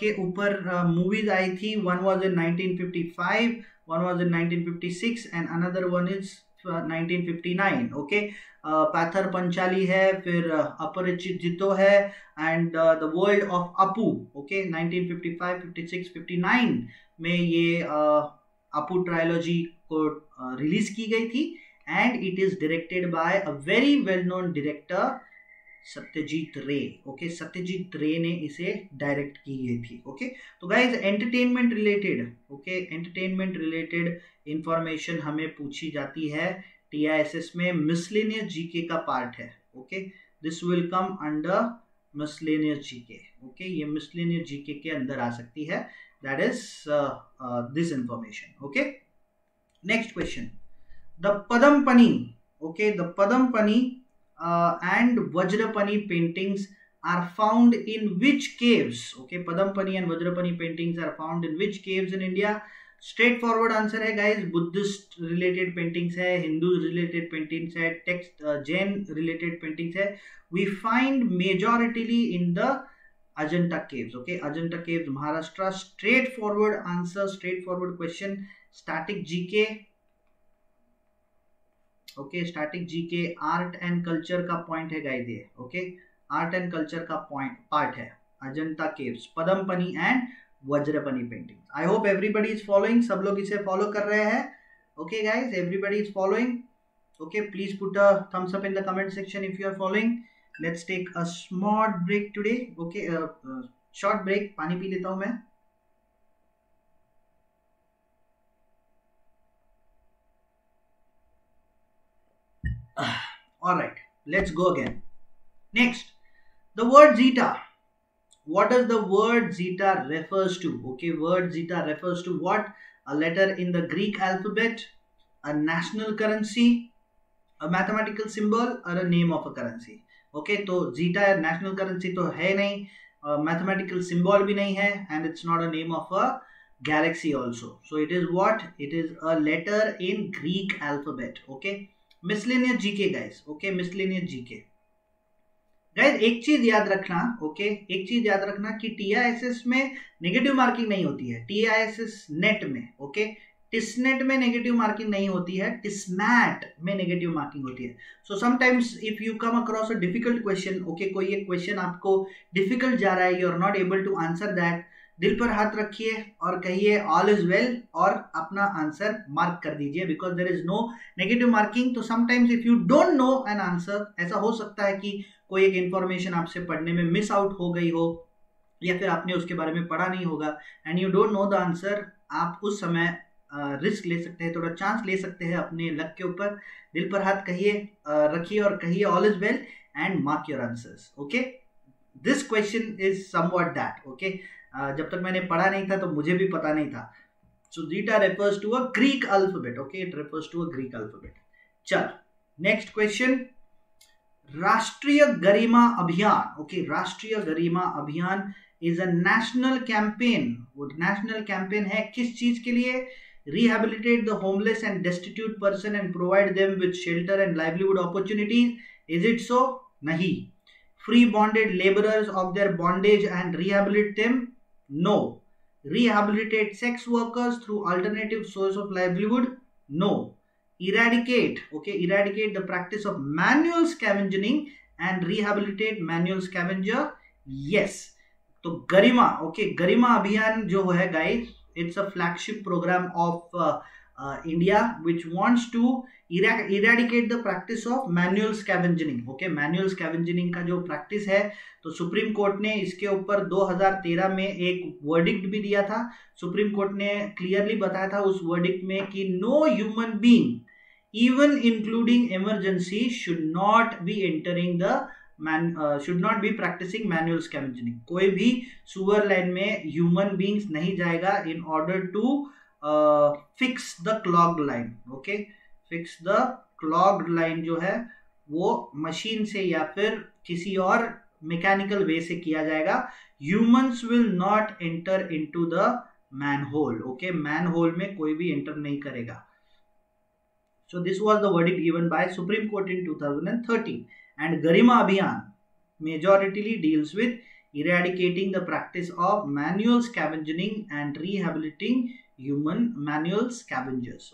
के ऊपर movies आई थी. One was in 1955, one was in 1956 and another one is 1959. Okay, पैथर पंचाली है, फिर अपरिचित जितो है, and the world of Apu. Okay, 1955, 56, 59 में ये अपू ट्रायोलॉजी को रिलीज की गई थी. And it is directed by a very well known director, Satyajit रे. ओके, सत्यजीत रे ने इसे डायरेक्ट की गई थी. ओके, तो guys, entertainment related, okay, entertainment related information हमें पूछी जाती है टीआईएसएस में. मिसलेनियस जीके का पार्ट है. Okay, this will come under miscellaneous GK. Okay, ये मिसलेनियस जीके के अंदर आ सकती है. That is this information. Okay, next question. The Padampani, okay, the Padampani and Vajrapani paintings are found in which caves? Okay, Padampani and Vajrapani paintings are found in which caves in India? Straight forward answer है guys. Buddhist related paintings है, Hindu related paintings है, text Jain related paintings है. We find majoritarily in the Ajanta caves. Okay, Ajanta caves, Maharashtra. Straight forward answer, straight forward question. Static GK. Okay, static GK. Art and culture का point है guys ये. Okay, art and culture का part है. Ajanta caves, Padampani and Vajrapani paintings. I hope everybody is following. सब लोग इसे follow कर रहे हैं. Okay guys, everybody is following. Okay, please put a thumbs up in the comment section if you are following. Let's take a small break today. Okay, short break. पानी P लेता हूं मैं. All right, let's go again. Next, the word zeta. What does the word zeta refers to? Okay, word zeta refers to what? A letter in the Greek alphabet, a national currency, a mathematical symbol, or a name of a currency. Okay, तो zeta national currency तो है नहीं, mathematical symbol भी नहीं है, and it's not a name of a galaxy also. So it is what? It is a letter in Greek alphabet. Okay, miscellaneous GK guys. Okay, miscellaneous GK guys. एक चीज याद रखना, ओके, एक चीज याद रखना कि टीआईएसएस में नेगेटिव मार्किंग नहीं होती है. टीआईएसएस नेट में, ओके, टिसनेट में नेगेटिव मार्किंग नहीं होती है, टिसमैट में नेगेटिव मार्किंग होती है. So sometimes if you come across a difficult question, okay, कोई एक क्वेश्चन आपको डिफिकल्ट जा रहा है, you are not able to answer that, दिल पर हाथ रखिए और कहिए ऑल इज वेल और अपना आंसर मार्क कर दीजिए, because there is no negative marking. तो sometimes if you don't know an answer, ऐसा हो सकता है कि कोई एक इंफॉर्मेशन आपसे पढ़ने में मिस आउट हो गई हो या फिर आपने उसके बारे में पढ़ा नहीं होगा and you don't know the answer. आप उस समय रिस्क ले सकते हैं, थोड़ा चांस ले सकते हैं अपने लक के ऊपर. दिल पर हाथ कहिए, रखिए और कहिए all is well and mark your answers. Okay, this question is somewhat that. Okay, जब तक मैंने पढ़ा नहीं था तो मुझे भी पता नहीं था. So zeta refers to a Greek alphabet. Okay, it refers to a Greek alphabet. चल, next question. Rashtriya Garima Abhiyan. Okay, Rashtriya Garima Abhiyan is a national campaign. वो नेशनल कैंपेन है किस चीज के लिए? Rehabilitate the homeless and destitute person and provide them with shelter and livelihood opportunities. Is it so? नहीं. Free bonded laborers of their bondage and rehabilitate them? No. Rehabilitate sex workers through alternative source of livelihood? No. Eradicate the practice of manual scavenging and rehabilitate manual scavenger? Yes. तो गरिमा अभियान जो है guys, it's a flagship program of India which wants to eradicate the practice of manual scavenging. manual scavenging का जो practice है, तो supreme Court ने इसके ऊपर 2013 में एक वर्डिक्ट भी दिया था. सुप्रीम कोर्ट ने क्लियरली बताया था उस वर्डिक्ट में कि no human being even including emergency should not be entering the should not be practicing manual scavenging. कोई भी सुअर लाइन में ह्यूमन बीइंग्स नहीं जाएगा in order to fix the clogged line. fix the clogged line जो है वो machine से या फिर किसी और मैकेनिकल वे से किया जाएगा. Humans will not enter into the manhole. manhole में कोई भी एंटर नहीं करेगा. So this was the verdict given by Supreme Court in 2013. And Garima Abhiyan majoritarily deals with eradicating the practice of manual scavenging and rehabilitating human manual scavengers.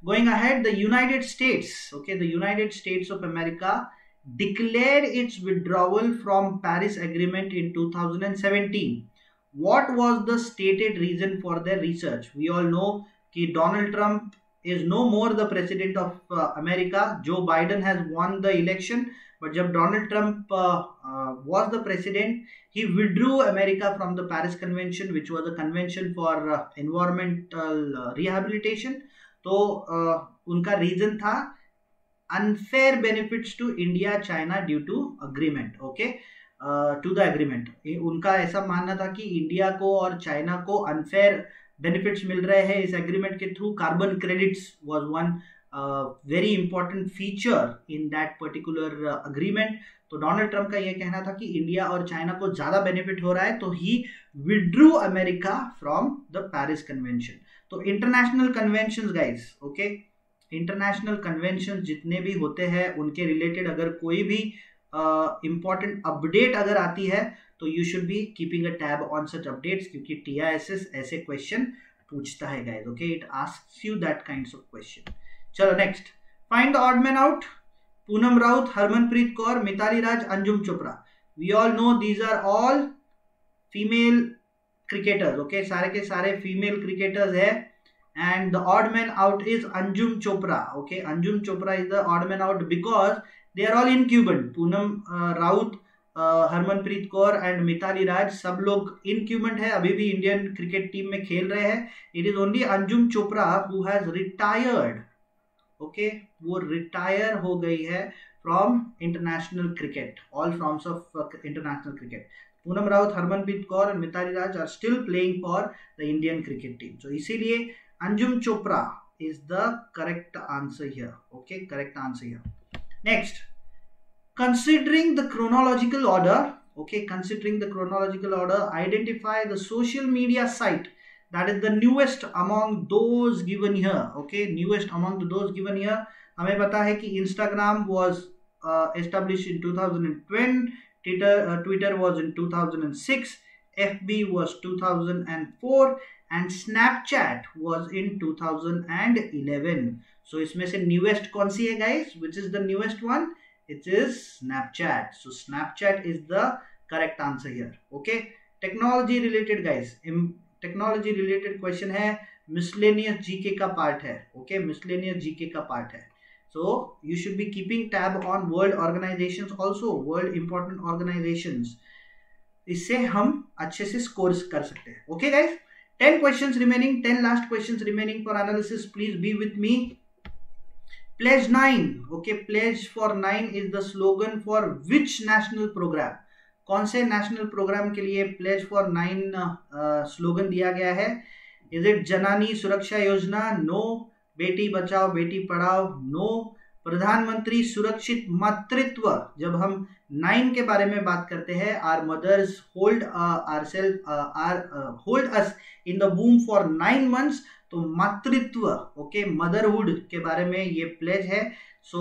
Going ahead, the United States, the United States of America declared its withdrawal from Paris Agreement in 2017. What was the stated reason for their research? We all know that Donald Trump is no more the president of America. Joe Biden has won the election, but जब Donald Trump was the president, he withdrew America from the Paris Convention, which was a convention for environmental rehabilitation. तो उनका reason था unfair benefits to India China due to agreement. To the agreement उनका ऐसा मानना था कि India को और चाइना को अनफेयर बेनिफिट्स मिल रहे हैं इस एग्रीमेंट के through. Carbon credits was one very important feature in that particular agreement. तो डोनाल्ड ट्रंप का यह कहना था कि इंडिया और चाइना को ज्यादा बेनिफिट हो रहा है, तो he withdrew America from the Paris convention. तो international conventions guys, international conventions जितने भी होते हैं उनके रिलेटेड अगर कोई भी इंपॉर्टेंट अपडेट अगर आती है तो you should be keeping a tab on such updates, क्योंकि TISS ऐसे क्वेश्चन पूछता है guys. It asks you that kinds of question. चलो next, find the odd man out. Poonam Raut, Harmanpreet Kaur, Mithali Raj, Anjum Chopra. We all know these are all female cricketers. सारे के सारे female cricketers है. And the odd man out is Anjum Chopra. Anjum Chopra is the odd man out because they are all incumbent. Poonam Raut, Harmanpreet Kaur and Mithali Raj सब लोग incumbent है, अभी भी Indian cricket team में खेल रहे हैं. It is only Anjum Chopra who has retired. वो रिटायर हो गई है from international cricket, all forms of international cricket. Poonam Raut, Harmanpreet Kaur and Mithali Raj are still playing for the Indian cricket team. So इसीलिए Anjum Chopra is the correct answer here. Correct answer here. Next, considering the chronological order, identify the social media site that is the newest among those given here. Newest among those given here. हमें पता है कि Instagram was established in 2010, Twitter was in 2006, FB was 2004 and Snapchat was in 2011. So इसमें से newest कौन सी है guys? Which is the newest one? It is Snapchat. So Snapchat is the correct answer here. Technology related guys. Technology related question है, miscellaneous GK का part है. Miscellaneous GK का part है. So you should be keeping tab on world organizations also, world important organizations. इससे हम अच्छे से scores कर सकते हैं. Okay guys? 10 questions remaining, 10 last questions remaining for analysis. Please be with me. Pledge 9. Pledge for 9 is the slogan for which national program? कौन से national program के लिए Pledge for 9 slogan दिया गया है? Is it जननी सुरक्षा योजना? No. बेटी बचाओ बेटी पढ़ाओ? No. प्रधानमंत्री सुरक्षित मातृत्व. जब हम 9 के बारे में बात करते हैं, our mothers hold us in the womb for 9 months, तो मातृत्व, मदरहुड के बारे में ये प्लेज है. So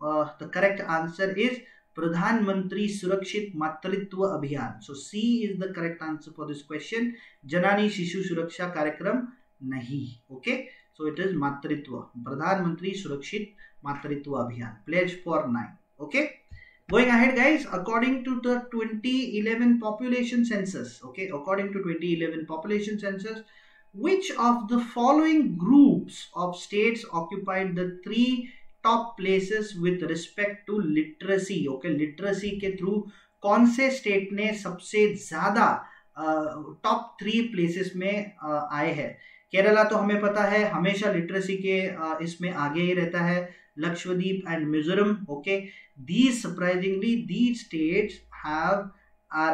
the correct answer is Pradhan Mantri Surakshit Matritva Abhiyan. So C is the correct answer for this question. Janani Shishu Suraksha कार्यक्रम नहीं. ओके, सो इट इज मातृत्व, प्रधानमंत्री Surakshit Matritva Abhiyan. Pledge for 9. Okay, going ahead guys, according to the 2011 population census, okay, according to 2011 population census, which of the following groups of states occupied the 3 top places with respect to literacy? Okay, literacy के through कौन से state ने सबसे ज्यादा top 3 places में आए हैं? केरला तो हमें पता है हमेशा लिटरेसी के इसमें आगे ही रहता है. Lakshadweep and Mizoram. Okay, these surprisingly these states are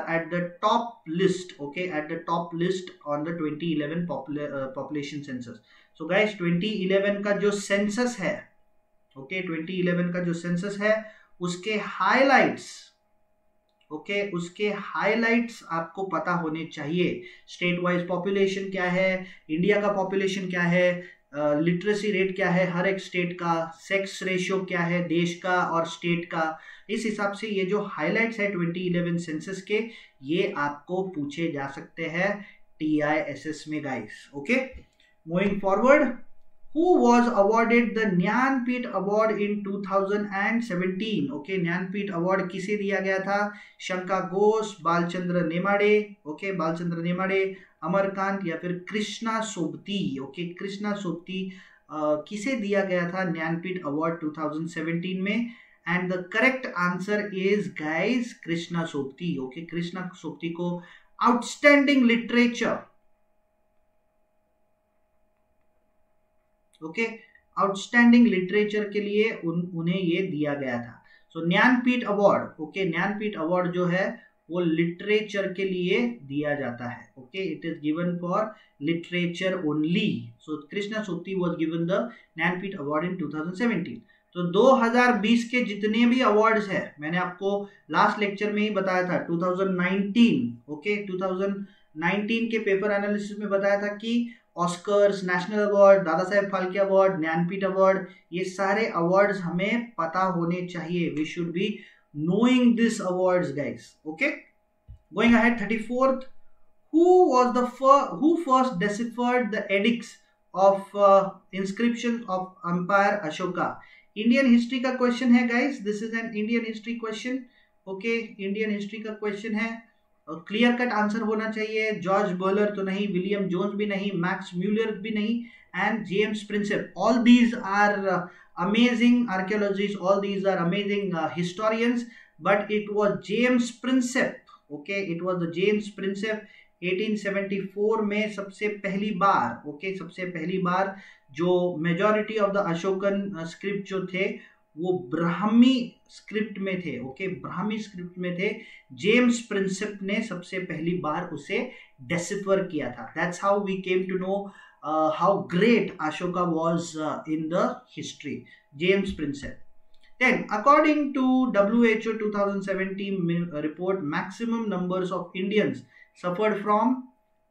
at the top list. Okay, at the top list on the 2011 population census. So guys, 2011 का जो census है, okay, 2011 का जो census है उसके highlights, okay, उसके highlights आपको पता होने चाहिए. स्टेट वाइज पॉपुलेशन क्या है, इंडिया का पॉपुलेशन क्या है, लिटरेसी रेट क्या है हर एक स्टेट का, सेक्स रेशियो क्या है देश का और स्टेट का. इस हिसाब से ये जो हाइलाइट्स है 2011 सेंसस के, ये आपको पूछे जा सकते हैं TISS में guys. Okay, moving forward, who was awarded the Jnanpith award in 2017? ओके, ज्ञानपीठ अवार्ड किसे दिया गया था? शंका घोष, बालचंद्र नेमाड़े, ओके, बालचंद्र नेमाड़े, अमरकांत या फिर कृष्णा सोबती. ओके, कृष्णा सोबती किसे दिया गया था ज्ञानपीठ अवार्ड 2017 में? And the correct answer is guys Krishna Sobti. Okay, Krishna Sobti को outstanding literature, okay, outstanding literature के लिए उन्हें ये दिया गया था. सो Jnanpith award, okay, Jnanpith award जो है वो लिटरेचर के लिए दिया जाता है. Okay, it is given for literature only. So Krishna Sobti was given the Jnanpith award in 2017. तो 2020 के जितने भी अवार्ड्स है मैंने आपको लास्ट लेक्चर में ही बताया था. 2019, ओके, 2019 के पेपर एनालिसिस में बताया था कि Oscars, national award, Dada Saheb Phalke award, Jnanpith award, ये सारे अवार्ड्स हमें पता होने चाहिए. We should be knowing these awards guys. Okay, going ahead, 34th, who first deciphered the edicts of inscriptions of Empire Ashoka? Indian history का क्वेश्चन है guys, this is an Indian history question. Okay, Indian history का question है और clear cut answer होना चाहिए. George बर्लर तो नहीं, William Jones भी नहीं, मैक्स म्यूलर भी नहीं, and James Prinsep. All these are amazing archaeologists, all these are amazing historians, but it was James Prinsep. Okay, it was the James Prinsep 1874 में सबसे पहली बार, okay, सबसे पहली बार जो majority of the Ashokan script जो थे वो ब्राह्मी स्क्रिप्ट में थे. ओके, ब्राह्मी स्क्रिप्ट में थे. जेम्स प्रिंसेप ने सबसे पहली बार उसे डेसिफर किया था. That's how we came to know how great Ashoka was in the history. James Prinsep. Then, according to WHO 2017 report, maximum numbers of Indians suffered from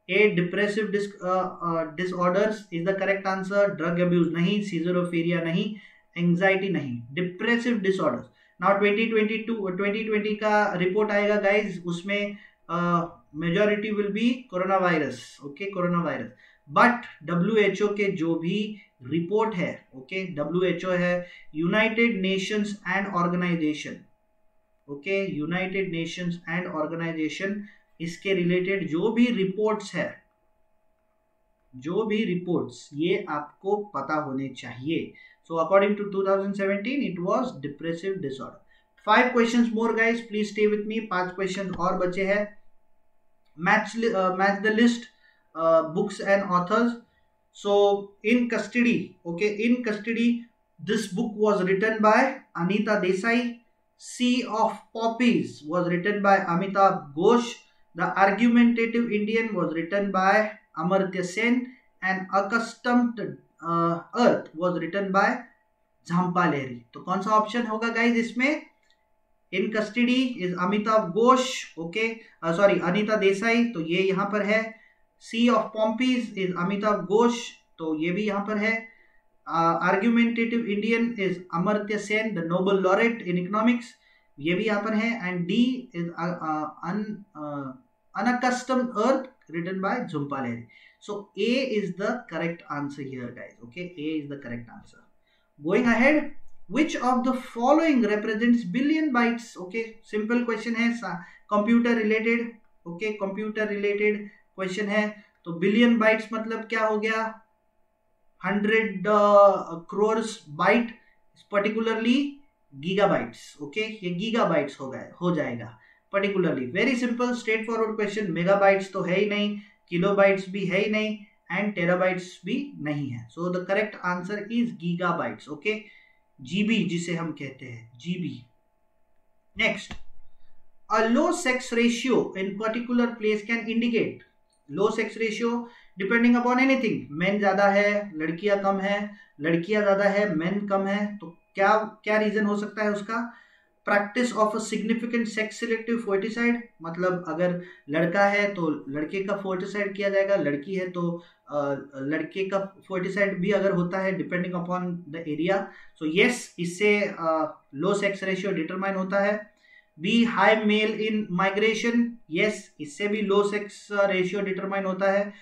a depressive disorders is the correct answer. Drug abuse nahi, schizophrenia nahi, anxiety nahi, depressive disorders. Now 2020 का report आएगा guys, उसमें majority will be coronavirus. Okay, coronavirus. But WHO के जो भी report है, okay, WHO है United Nations and organisation. Okay, United Nations and organisation, इसके related जो भी रिपोर्ट्स है, जो भी रिपोर्ट्स, ये आपको पता होने चाहिए. So according to 2017 it was depressive disorder. 5 questions more guys, please stay with me. 5 question और बचे हैं. Match the list books and authors. So in custody, okay, in custody, this book was written by Anita Desai. Sea of Poppies was written by Amitabh Ghosh. The Argumentative Indian was written by Amartya Sen, and Accustomed Earth was written by Jhampa Lahiri. तो कौन सा option होगा guys इसमें? इन custody is Amitabh Ghosh, okay, sorry Anita Desai, तो ये यहाँ पर है. सी ऑफ पॉम्पीज इज अमिताभ घोष, तो ये भी यहाँ पर है. Argumentative Indian is Amartya Sen, the Nobel laureate in economics. ये भी यहाँ पर है. And D is Unaccustomed Earth, written by Jhumpa Lahiri. So A is the correct answer here, guys. Okay, A is the correct answer. Going ahead, which of the following represents billion bytes? Okay, simple question है, computer related. Okay, computer related question है. तो billion bytes मतलब क्या हो गया? 100 crores byte, particularly gigabytes. Okay, ये gigabytes हो जाएगा particularly. Very simple, straightforward question. Megabytes तो है ही नहीं, kilobytes भी है ही नहीं, and terabytes भी नहीं है. So the correct answer is gigabytes. Okay, GB जिसे हम कहते हैं, GB. Next, a low sex ratio in particular place can indicate. Low sex ratio depending upon anything. Men ज्यादा है, लड़कियां कम है, लड़कियां ज्यादा है, men कम है. तो क्या रीजन हो सकता है उसका? Practice of a significant sex selective foeticide, मतलब अगर लड़का है तो लड़के का फोर्टिसाइड किया जाएगा, लड़की है तो लड़के का फोर्टिसाइड भी अगर होता है depending upon the area. So yes, इससे लो सेक्स रेशियो डिटरमाइन होता है. B, high male in migration, yes, इससे भी लो सेक्स रेशियो डिटरमाइन होता है.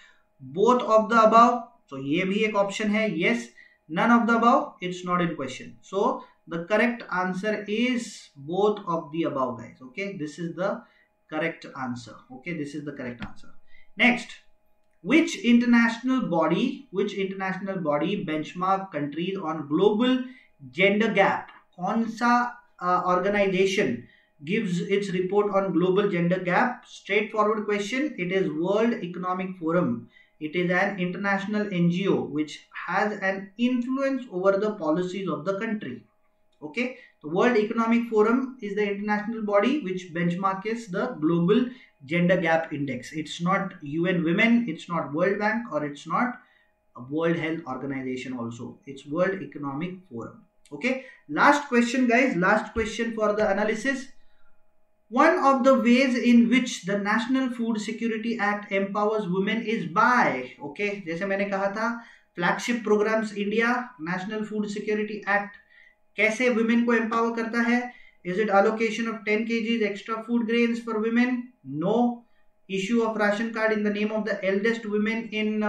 बोथ ऑफ द अबव, तो ये भी एक ऑप्शन है. Yes, none of the above, it's not in question. So the correct answer is both of the above, guys. Okay, this is the correct answer. Okay, this is the correct answer. Next, which international body benchmark countries on global gender gap? कौन सा organization gives its report on global gender gap? Straightforward question. It is World Economic Forum. It is an international NGO which has an influence over the policies of the country. Okay, the World Economic Forum is the international body which benchmarks the global gender gap index. It's not UN Women, it's not World Bank, or it's not World Health Organization also. It's World Economic Forum. Okay, last question, guys. Last question for the analysis. One of the ways in which the National Food Security Act empowers women is by, okay, जैसे मैंने कहा था, flagship programs India, National Food Security Act कैसे women को empower करता है? Is it allocation of 10 kgs extra food grains for women? No. Issue of ration card in the name of the eldest women in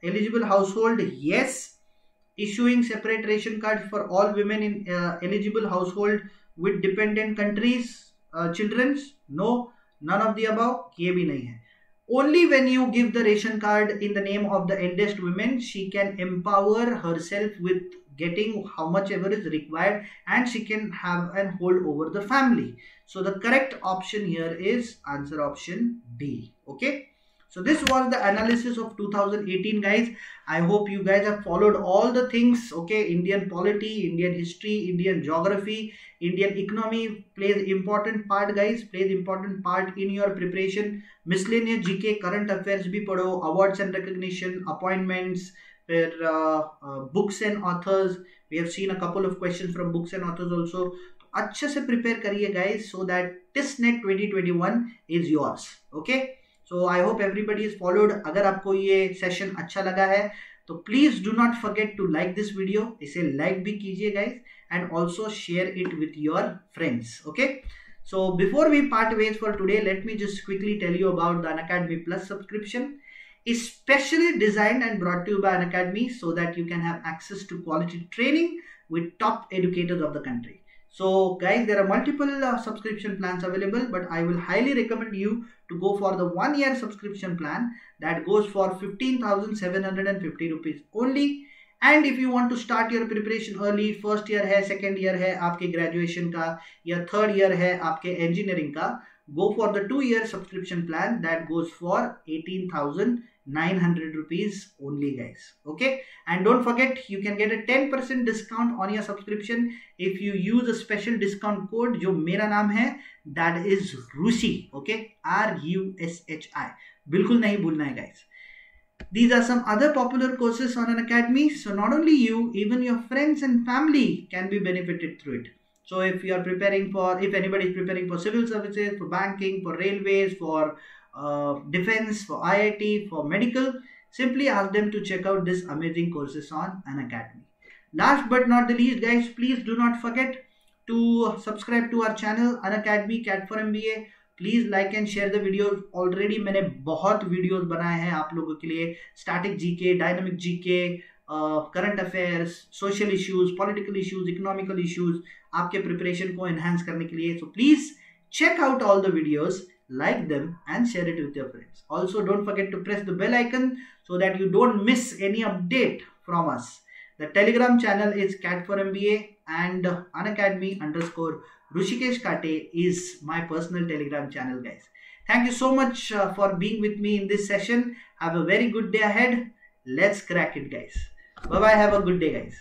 eligible household? Yes. Issuing separate ration card for all women in eligible household with dependent countries children's? No, none of the above. ये भी नहीं है. Only when you give the ration card in the name of the eldest women, she can empower herself with getting how much ever is required, and she can have and hold over the family. So the correct option here is answer option D. Okay, so this was the analysis of 2018, guys. I hope you guys have followed all the things. Okay, Indian polity, Indian history, Indian geography, Indian economy plays important part, guys. Plays important part in your preparation. Miscellaneous GK, current affairs भी पढ़ो, awards and recognition, appointments, फिर books and authors. We have seen a couple of questions from books and authors also. तो अच्छे से prepare करिए, guys, so that TISNET 2021 is yours. Okay. So I hope everybody is followed. अगर आपको ये session अच्छा लगा है तो please do not forget to like this video. इसे लाइक भी कीजिए, guys, and also share it with your friends. Okay, so before we part ways for today, let me just quickly tell you about the Unacademy plus subscription, especially designed and brought to you by Unacademy so that you can have access to quality training with top educators of the country. So guys, there are multiple subscription plans available, but I will highly recommend you to go for the 1-year subscription plan that goes for 15,750 rupees only. And if you want to start your preparation early, first year है, second year है आपके graduation का, या third year है आपके engineering का, go for the 2-year subscription plan that goes for 18,900 rupees only, guys. Okay, and don't forget, you can get a 10% discount on your subscription if you use a special discount code जो मेरा नाम है, that is RUSHI. Okay, RUSHI. बिल्कुल नहीं भूलना है, guys. These are some other popular courses on Unacademy, so not only you, even your friends and family can be benefited through it. So if you are preparing for, if anybody is preparing for civil services, for banking, for railways, for defense, for IIT, for medical, simply ask them to check out this amazing courses on Unacademy. Last but not the least, guys, please do not forget to subscribe to our channel Unacademy Cat for MBA. Please like and share the video. Already मैंने बहुत videos बनाए हैं आप लोगों के लिए, static GK, dynamic GK, current affairs, social issues, political issues, economical issues, आपके preparation को एनहांस करने के लिए. So please check out all the videos, like them and share it with your friends. Also, don't forget to press the bell icon so that you don't miss any update from us. The Telegram channel is Cat for MBA and Unacademy_Rushikesh Kate is my personal Telegram channel, guys. Thank you so much for being with me in this session. Have a very good day ahead. Let's crack it, guys. Bye-bye. Have a good day, guys.